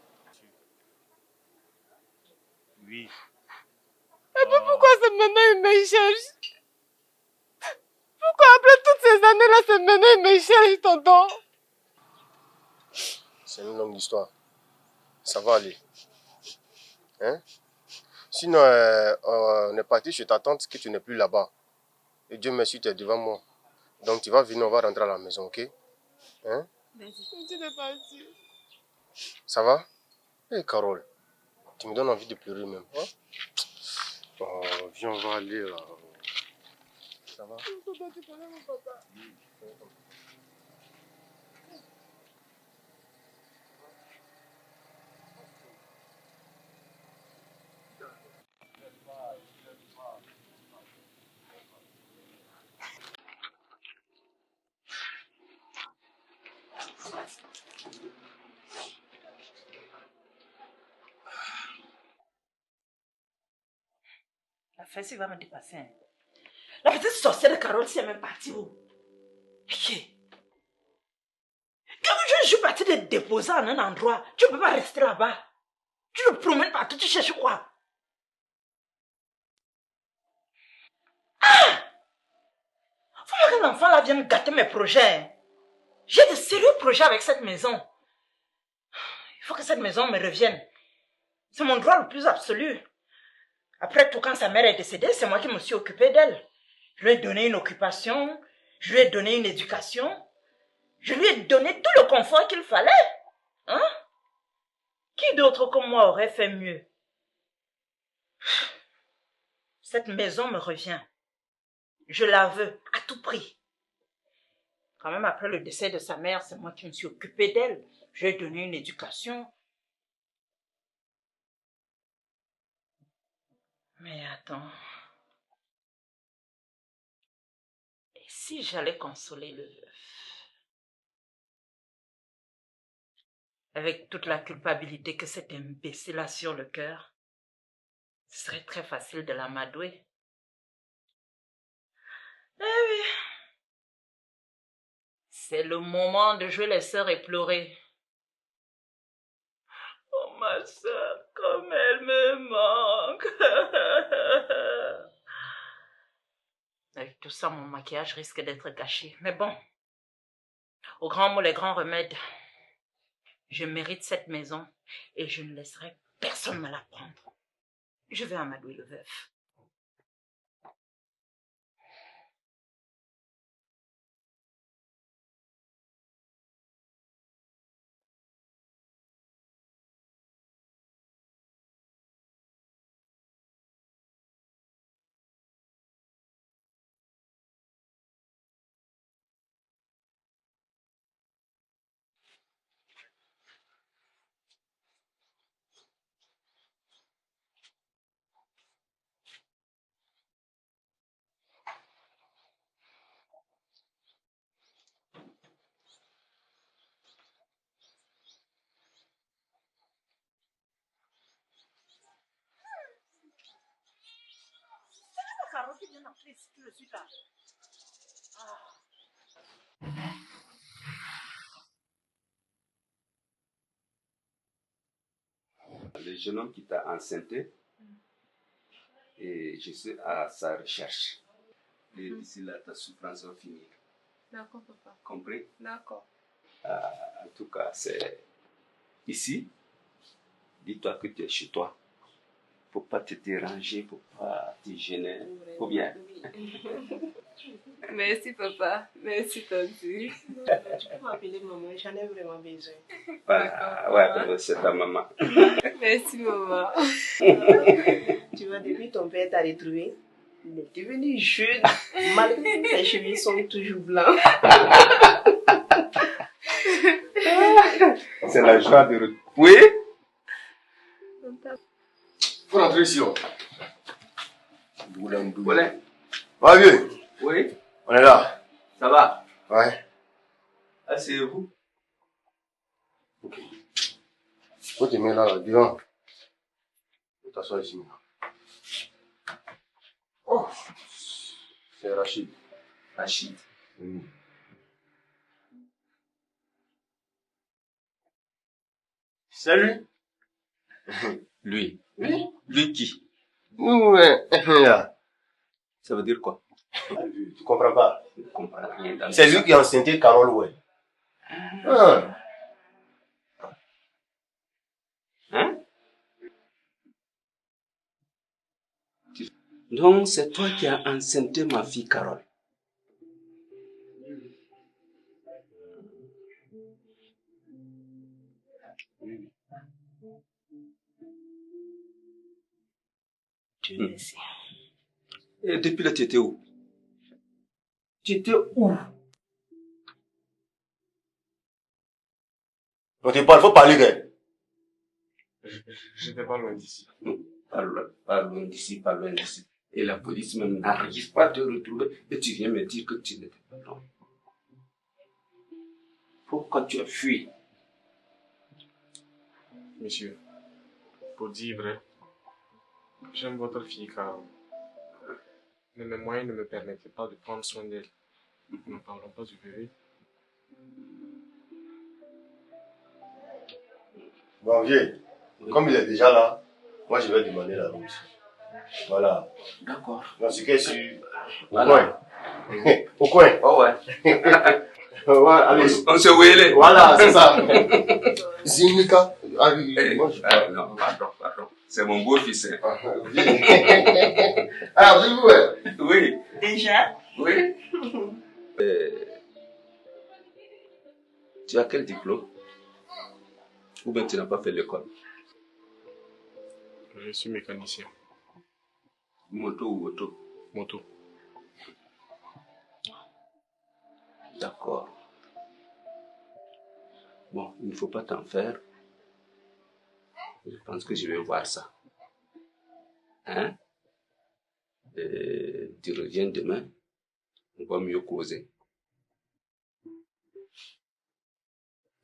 Oui. Et puis pourquoi c'est maintenant il me cherche? Pourquoi après toutes ces années-là, c'est maintenant il me cherche, tonton? C'est une longue histoire. Ça va aller. Hein? Sinon, on est parti chez ta tante que tu n'es plus là-bas. Et Dieu merci, tu es devant moi. Donc tu vas venir, on va rentrer à la maison, ok? Hein? Vas-y. Tu es parti. Ça va? Hé, Carole, tu me donnes envie de pleurer même. Hein? Oh, viens, on va aller là. Ça va? Tonton, tu connais mon papa? La fesse va me dépasser. Hein. La petite sorcière de Carole, c'est même partie où? Ok. Quand je suis partie de déposer en un endroit, tu ne peux pas rester là-bas. Tu te promènes partout, tu cherches quoi? Ah! Faut pas que l'enfant là vienne gâter mes projets. J'ai de sérieux projets avec cette maison. Il faut que cette maison me revienne. C'est mon droit le plus absolu. Après tout, quand sa mère est décédée, c'est moi qui me suis occupée d'elle. Je lui ai donné une occupation, je lui ai donné une éducation, je lui ai donné tout le confort qu'il fallait. Hein? Qui d'autre que moi aurait fait mieux? Cette maison me revient. Je la veux à tout prix. Quand même, après le décès de sa mère, c'est moi qui me suis occupée d'elle. Je lui ai donné une éducation. Mais attends. Et si j'allais consoler le veuf? Avec toute la culpabilité que cet imbécile a sur le cœur, ce serait très facile de l'amadouer. Eh oui. C'est le moment de jouer les sœurs et pleurer. Oh ma sœur, comme elle me manque. Avec tout ça, mon maquillage risque d'être gâché. Mais bon, au grand mot, les grands remèdes. Je mérite cette maison et je ne laisserai personne me la prendre. Je vais amadouer le veuf. Le jeune homme qui t'a enceinté, et je suis à sa recherche. Et d'ici là, ta souffrance va finir. D'accord, papa. Compris? D'accord. En tout cas, c'est ici. Dis-toi que tu es chez toi. Faut pas te déranger, faut pas te gêner. Faut bien. Merci, papa. Merci, Tanti. Tu peux m'appeler maman, j'en ai vraiment besoin. Ouais, c'est ta maman. Merci, maman. Tu vois, depuis ton père t'a retrouvé, il est devenu jeune, malgré que ses cheveux sont toujours blancs. C'est la joie de retrouver. Oui? Faut rentrer ici, oh. Voilà. Va, vieux. Oui? On est là. Ça va? Ouais. Asseyez-vous. Ok. Faut te mettre là, devant. Faut t'asseoir ici maintenant. Oh. C'est Rachid. Rachid. Oui. Salut. Lui. Oui. Lui qui? Ouais. Ça veut dire quoi? Tu comprends pas? Je ne comprends rien. Dans C'est lui qui a enceinté Carole, ouais. Ah. Hein? Donc, c'est toi qui as enceinté ma fille Carole. Dieu merci. Et depuis là, tu étais où? Tu étais où? On te parle, faut parler, gars. J'étais pas loin d'ici. Pas loin d'ici, pas loin d'ici. Et la police même n'arrive pas à te retrouver. Et tu viens me dire que tu n'étais pas loin. Pourquoi tu as fui? Monsieur, pour dire vrai, j'aime votre fille car mais mes moyens ne me permettaient pas de prendre soin d'elle. Nous ne parlons pas du bébé. Bon, vieux, comme il est déjà là, moi je vais demander la route. Voilà. D'accord. Dans ce cas, je au Voilà. coin. Au coin. Oh ouais. Ouais, allez. On se wélé. Voilà, c'est ça. Zinika. Moi, je parle. Non, pardon. C'est mon beau-fils. Hein. Ah, vous, ouais. Oui. Déjà? Oui. Tu as quel diplôme? Ou bien tu n'as pas fait l'école? Je suis mécanicien. Moto ou auto? Moto. D'accord. Bon, il ne faut pas t'en faire. Je pense que je vais voir ça. Hein? Tu reviens demain. On va mieux causer.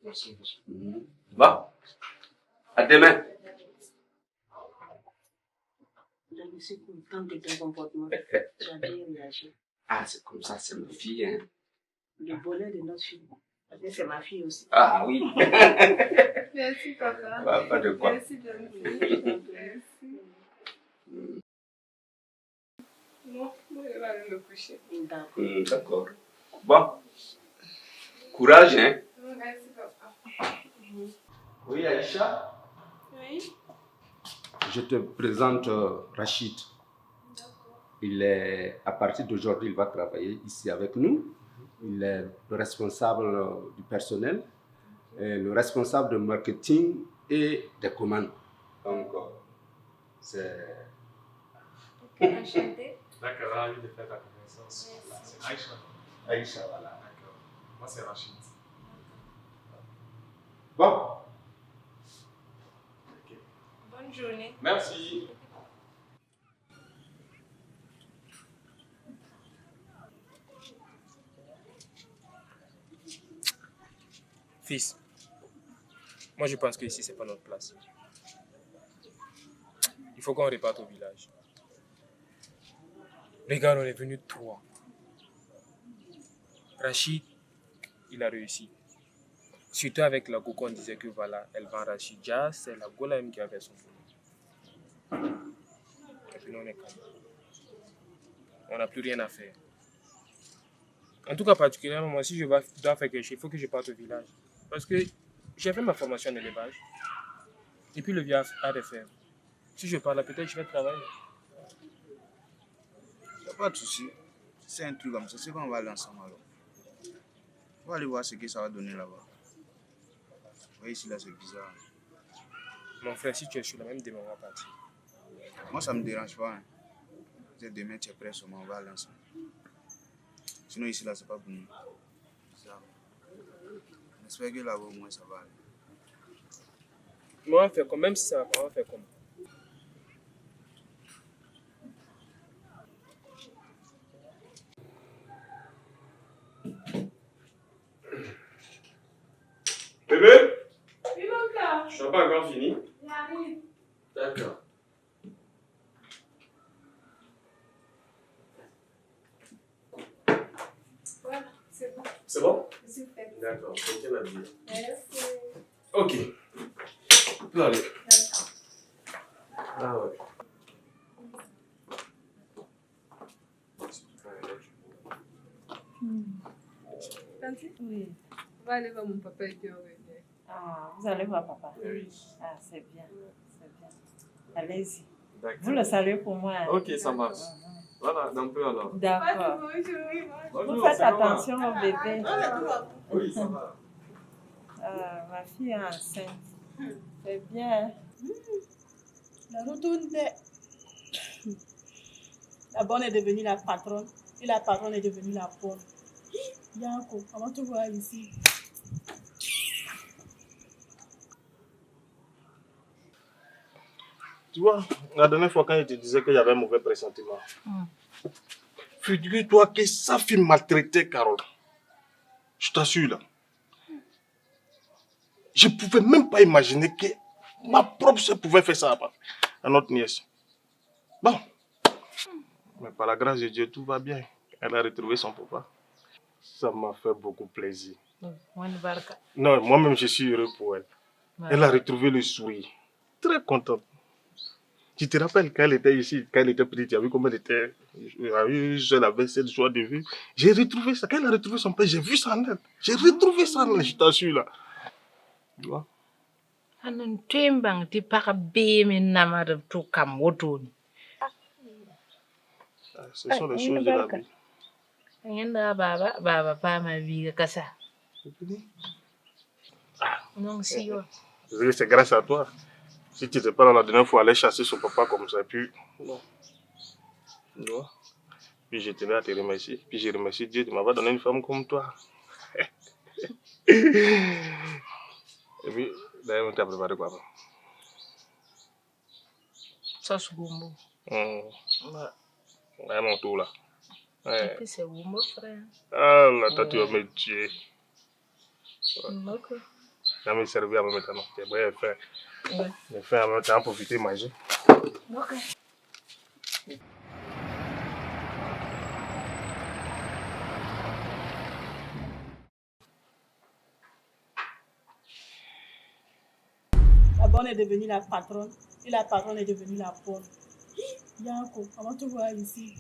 Merci, monsieur. Va. À demain. Je suis contente de ton comportement. Tu as bien réagi. Ah, c'est comme ça, c'est ma fille, hein. Le bonheur de notre fille. Parce que c'est ma fille aussi. Ah oui. Merci, papa. Pas de quoi. Merci, Tanti. Merci. Moi, je vais aller me coucher. D'accord. Bon. Courage, hein. Merci, papa. Oui, Aïcha. Oui. Je te présente Rachid. Il est, à partir d'aujourd'hui, il va travailler ici avec nous. Il est le responsable du personnel, et le responsable de marketing et des commandes. Donc, c'est... Enchanté. D'accord, ravi de faire ta connaissance. C'est Aïcha. Aïcha, voilà. D'accord. Moi, c'est Rachid. Bon. Bonne journée. Merci. Fils, moi je pense que ici c'est pas notre place. Il faut qu'on reparte au village. Regarde, on est venus 3. Rachid, il a réussi. Surtout avec la Gogo, on disait que voilà, elle vend Rachid. Déjà, c'est la Gola même qui avait son boulot. Et puis nous, on est calme. On n'a plus rien à faire. En tout cas, particulièrement, moi, si je dois faire quelque chose, il faut que je parte au village. Parce que j'ai fait ma formation en élevage. Et puis le village a des fermes. Si je pars là, peut-être je vais travailler. Il n'y a pas de souci. C'est un truc comme ça, c'est qu'on va aller ensemble alors. On va aller voir ce que ça va donner là-bas. Vous voyez ici là, c'est bizarre. Mon frère, si tu es chaud, là, même demain, on va partir. Moi, ça ne me dérange pas. Hein. Peut-être demain, tu es prêt seulement, on va aller ensemble. Sinon, ici là, c'est pas pour nous. Ça. J'espère que là-bas, au moins, ça va aller. Mais on va faire comme, même si ça va pas, on va faire comme. Bébé? Oui, mon cœur. Je n'ai pas encore fini. J'arrive. D'accord. Voilà, c'est bon. C'est bon? C'est fait. D'accord, c'est bien habillé. Merci. Ok. Tu peux aller. D'accord. Ah ouais. Tanti? Oui. On va aller voir mon papa et puis on revient. Ah, vous allez voir papa? Oui. Ah, c'est bien. C'est bien. Allez-y. D'accord. Vous le saluez pour moi. Hein? Ok, ça marche. Voilà, d'un peu alors. D'accord. Bonjour, Vous faites c'est comment? attention au bébé. Oui, ça va. Ma fille est enceinte. C'est bien. La retourne. La bonne est devenue la patronne et la patronne est devenue la bonne. Yanko, comment te voir ici? Tu vois, la dernière fois quand je te disais qu'il y avait un mauvais pressentiment, figure-toi que sa fille maltraitait Carole. Je t'assure là. Je ne pouvais même pas imaginer que ma propre soeur pouvait faire ça à notre nièce. Bon. Mais par la grâce de Dieu, tout va bien. Elle a retrouvé son papa. Ça m'a fait beaucoup plaisir. Non, moi-même, je suis heureux pour elle. Elle a retrouvé le sourire. Très contente. Tu te rappelles quand elle était ici, quand elle était petite, tu as vu comment elle était. Elle avait cette joie de vivre. J'ai retrouvé ça. Quand elle a retrouvé son père, j'ai vu ça en elle. J'ai retrouvé ça en elle, je t'assure là. Tu vois? Ce sont les choses de la vie. C'est grâce à toi. Si tu n'étais pas là la dernière fois, aller chasser son papa comme ça, puis non. Tu vois? Puis je tenais à te remercier. Puis je remercie Dieu de m'avoir donné une femme comme toi. Et puis, d'ailleurs, on t'a préparé quoi? Sauce gombo. À mon tour là. Ouais. Et puis c'est gombo, frère. Ah là, toi tu vas me tuer. Ok. Ça me servir en même temps. Tu es bien fait. Ouais. Mais faire en même temps, profiter, manger. Ok. La bonne est devenue la patronne et la patronne est devenue la bonne. Yanko, comment te voir ici?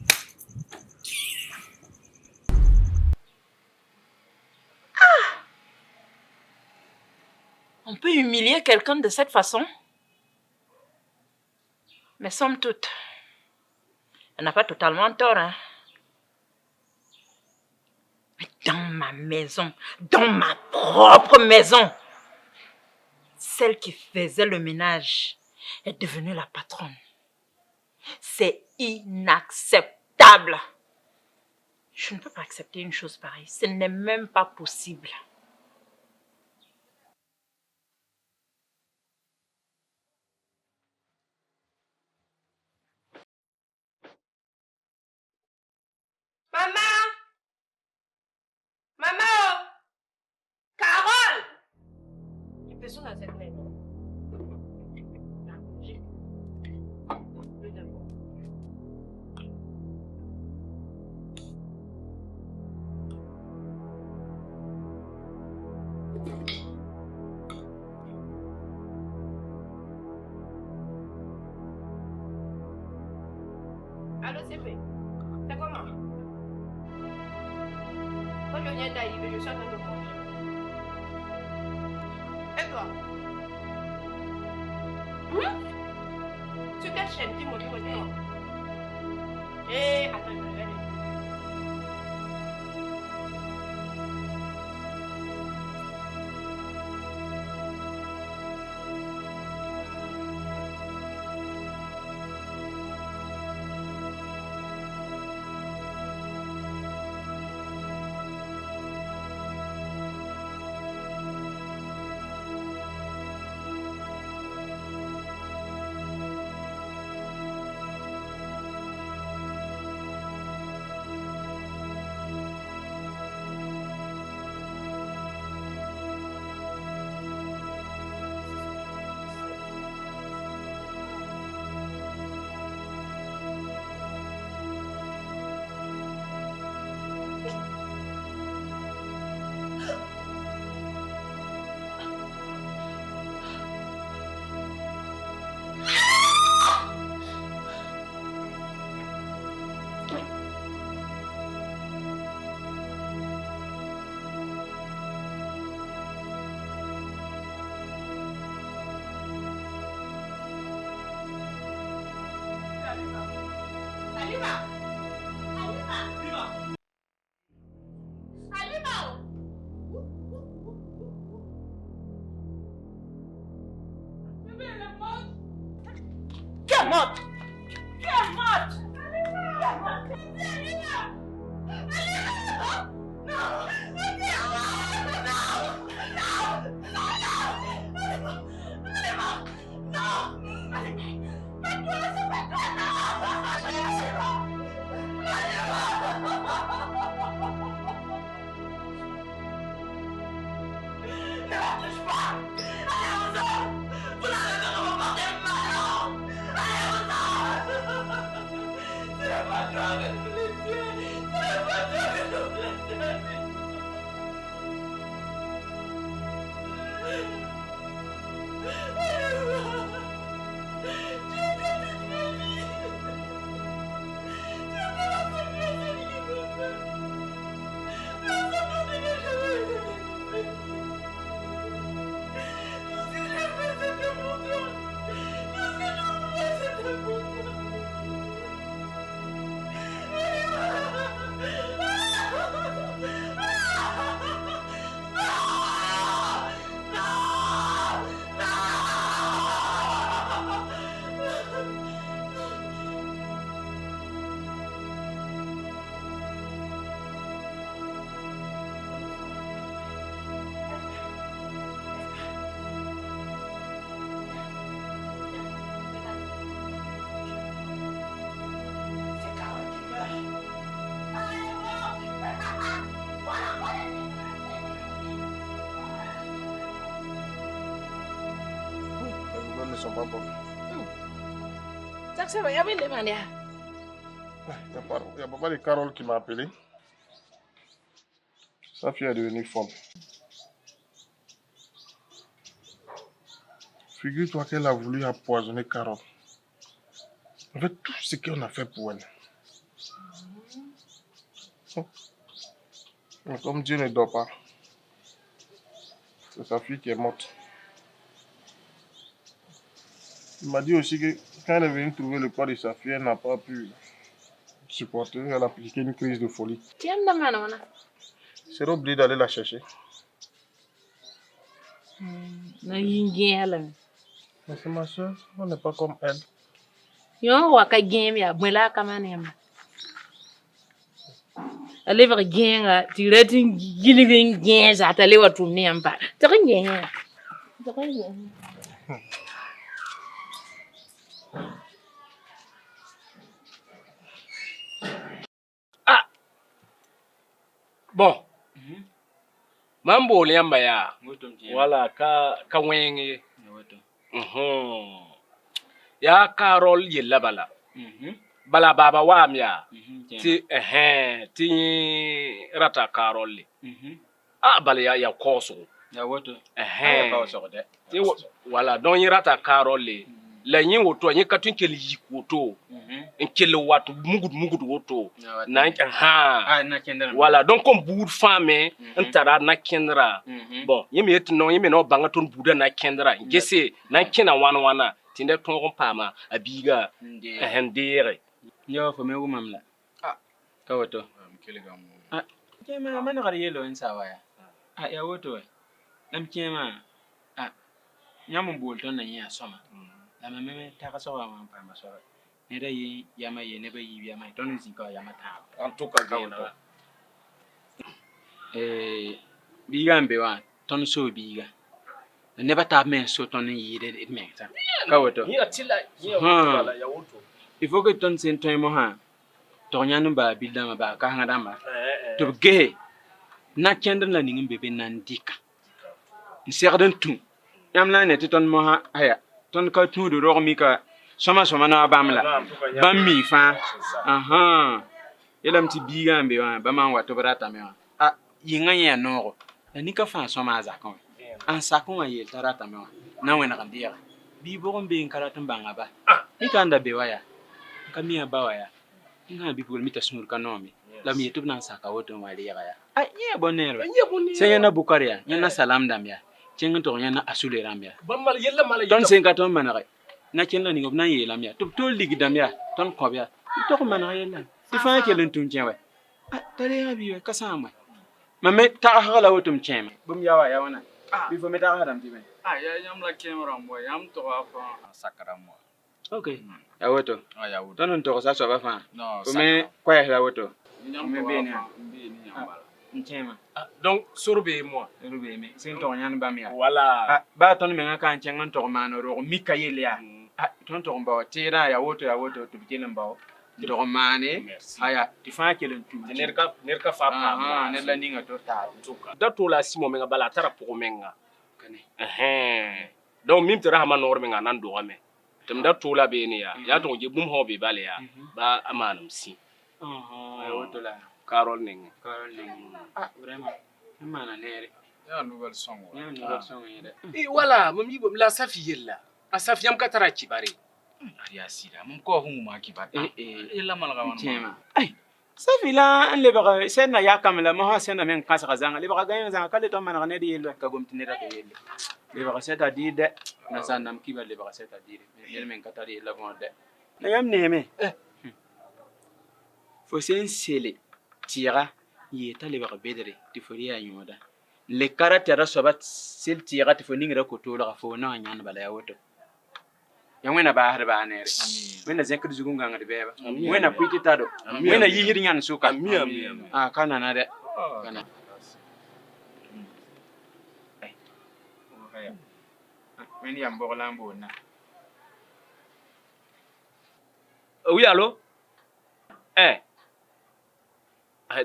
On peut humilier quelqu'un de cette façon? Mais somme toute, elle n'a pas totalement tort, hein? Mais dans ma maison, dans ma propre maison, celle qui faisait le ménage est devenue la patronne. C'est inacceptable. Je ne peux pas accepter une chose pareille. Ce n'est même pas possible. Maman! Maman! Carole! Personne n'a cette maison. Allô, c'est fait. C'est comment? Moi, je viens d'arriver, je suis en train de manger. Et toi? Sur quelle chaîne? Dis-moi, dis-moi, dis-moi. Attends, je vais aller. Qui est morte? Ne sont pas bonnes. Ça va, il y avait des manières. Il y a papa de Carole qui m'a appelé. Sa fille est devenue folle. Figure-toi qu'elle a voulu empoisonner Carole. En fait, tout ce qu'on a fait pour elle. Mais comme Dieu ne dort pas, c'est sa fille qui est morte. Il m'a dit aussi que quand elle est venue trouver le corps de sa fille, elle n'a pas pu supporter. Elle a appliqué une crise de folie. Tu aimes la mano, non? C'est oublié d'aller la chercher. Mais c'est ma soeur, on n'est pas comme elle. Yon waka game ya mwela kama nema. Aleva genga tireti giliving genza atalewa tumnemba. Takingenga. Bon. Mambo liamba ya. Wala ka wenge. Ya Carol yella bala. Bala baba wamya. Ti rata Carol li. Bala ya koso. Ya woto. Ya koso de. Ti wala don rata Carol li. La yin woto yin katun kele yikoto. En kele watu mugud woto. Na na kendra. Voilà, donc comme boud femme ntara na kendra. Bon, yemi et non yemi no banga ton bouda na kendra. Ngese na kena wana tinde ton pama abiga ndere. Yo fo me mamla. Ka woto. Mkele gamu. Kema mana gari yelo insawa ya. Ya woto. Nam kema. Nyamu bolton na nya soma. La meme taka so wa pama so. Neda yi yama ye neba yi yama ton zinka yama ta. En tout cas gauna. Biga mbewa ton so biga. Neba ta men so ton yi de men ta. Ka woto. Ni atila ya woto. Il faut que ton sen ton mo ha. To nyanu ba bidama ba ka hanga damba. To ge na kendra la ningin bebe nan dika. Ni serden tu. Yamla ne ton mo ha aya. Ton ka tu do ro mi ka soma na bamla. Bammi fa. Yelam ti biga mbewa ba man wato brata me wa. Yinga ya no. Ni ka fa soma za kan. An sakon aye tarata me wa. Na wena kan dia. Bi bo ngbe karatun banga ba. Ni ka anda bewa ya. Kami abawa ya. Nga bi pul mita sunur kanomi. La mi youtube nan saka woto ma liya ya. Ye bonero. Senya na bukaria, nyana salam dam ya. Cenga to nyana asule ram ya. Bamal yella mala ton senga ton manare. Na kenla ni ngobna ye lam ya. Tup tol ligi dam ya. Ton kob ya. to ko man yella ti fa ke len tun jewe tare ya biwe ka sama mame ta hala wotum chema bum yawa yawana bi fo meta adam ti ben ya yam la camera mo yam to afa sakara mo okay ya woto ya woto tonon to sa so ba fa no me kwa ya woto yam me to be ni afa be ni yambala chema donc surbe mo rube me sin to nyan ba mi ya voilà ba ton me ngaka nchengan to ma no ro mi kayele ya ton to mbaw tira ya woto to bijelen mbaw do mane aya ti fa kelen tu nerka fa pa ne la ninga to ta tuka da to la simo menga bala tara po menga kane donc mim tara ma nor menga nan do game tum da to la be ni ya to je bum ho be bale ya ba amanum si ay woto la carol ning vraiment mana nere ya nouvelle song ya nouvelle song ida wala mum yibo la safi yella asaf yam ka tara ci bare ya sida mum ko hu ma ki ba illa malga wan chema ay safila an le baga sena ya kamla ma ha sena men kasa zanga le baga gayan zanga kale to mana ne di yelo ka gomti ne da yelo le baga seta di de na sanam ki ba le baga seta di ne men ka tari la bon de na yam ne me fo sen sele tira yeta le baga bedere ti fori ya nyoda le karatera sobat sel tira ti fo ningra ko to la fo na nyan bala ya woto yamwena ba har ba nere wena zekri zugunga ngade beba wena kuiti tado wena yihiri nyan suka kana na de kana weni yam bogla mbona oui allo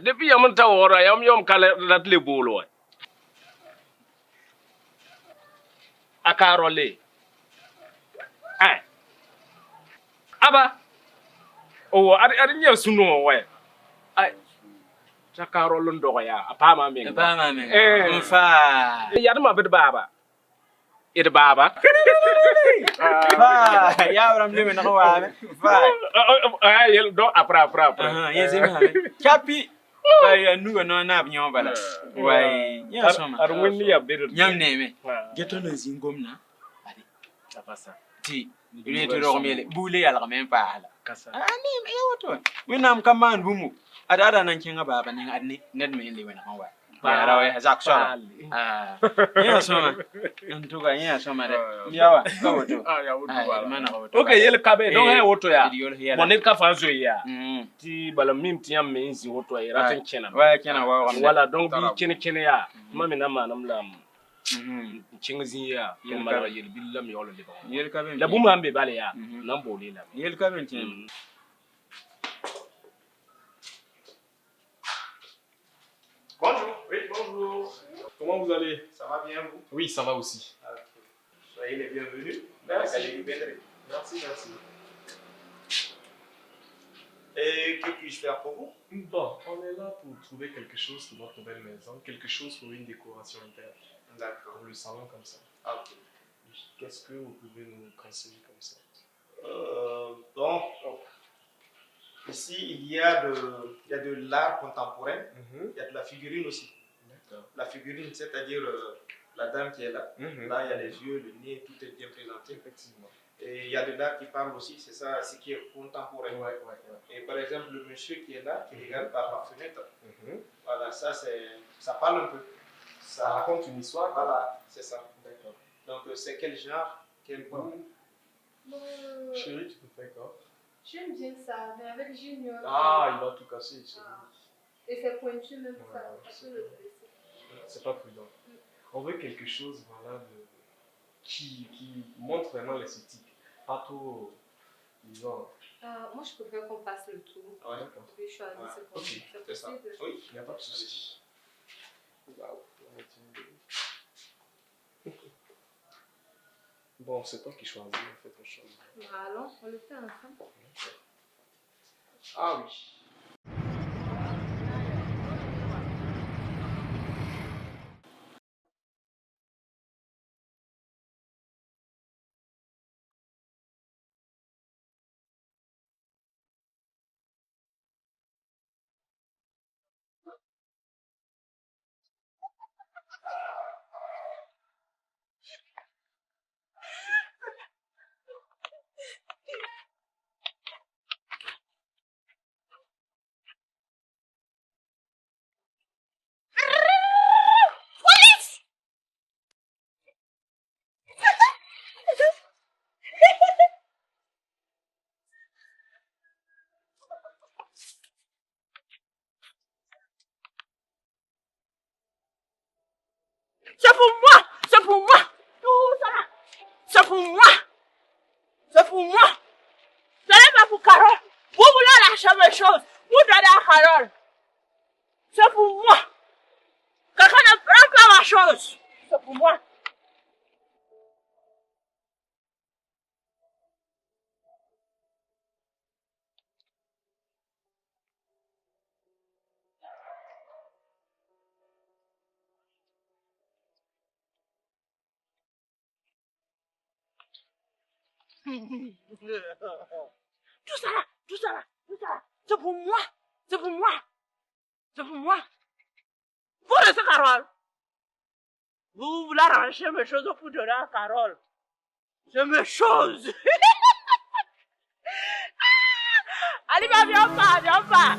depuis yam ta wora yam kala rat le bolo akarole aba ar nya suno we ai takaro londo ya apa ma men fa ya ma bid baba id baba ya ram le men wa fa yel do apra yes ma chapi ya nu no na bnyo bala wai ya soma ar wonni ya bid nyam ne me geto no zingomna ade tapasa ti ni to ro mele bule ya la men pa ala kasa ani me yawoto winam kaman bumu ada nan kinga baba ni adni ned me le wena hawa ya rawe zak so ya soma ntuga ya soma de yawa kawoto ya woto bala mana kawoto okay yel kabe donc he woto ya monet ka fanzo ya ti bala mim ti am me nzi woto ya ratin kenan wa kenan wa wala donc bi kene ya mami na manam lam chingiziya mala yel billam yolo le ba yel kaben la buma ambe bale ya nan bole la yel kaben tin Bonjour. Oui, bonjour. Comment vous allez? Ça va bien, vous? Oui, ça va aussi. Soyez les bienvenus. Merci. Merci. Et que puis-je faire pour vous? Bon, on est là pour trouver quelque chose pour notre nouvelle maison, quelque chose pour une décoration interne. D'accord. Pour le salon comme ça. Ok. Qu'est-ce que vous pouvez nous conseiller comme ça? Donc, ici, il y a de l'art contemporain, il y a de la figurine aussi. La figurine, c'est-à-dire la dame qui est là. Là, il y a les yeux, le nez, tout est bien présenté. Effectivement. Et il y a de l'art qui parle aussi, c'est ça, ce qui est contemporain. Et par exemple, le monsieur qui est là, qui regarde par la fenêtre, voilà, ça parle un peu. Ça raconte une histoire. Voilà, c'est ça. D'accord. Donc, c'est quel genre, quel goût? Chérie, tu peux faire quoi? J'aime bien ça, mais avec Junior. Ah, il va tout casser, chérie. Et c'est pointu même ça. C'est pas prudent. On veut quelque chose, voilà, qui montre vraiment l'esthétique. Pas trop, disons. Moi, je préfère qu'on passe le tour. Ouais, Je vais choisir ce qu'on veut. C'est possible? Oui, il n'y a pas de souci. Waouh. Bon, c'est toi qui choisis, on fait ton choix. Allons, on le fait ensemble. Ah oui. pour moi. C'est pour moi. Ce n'est pas pour Carole. Vous voulez lâcher mes choses. Vous donnez à Carole. C'est pour moi. Quelqu'un ne prend pas ma chose. C'est pour moi. Tout ça là, c'est pour moi. C'est pour moi. C'est pour moi. Vous laissez Carole. Vous voulez arracher mes choses pour donner à Carole. C'est mes choses. Allez, viens pas.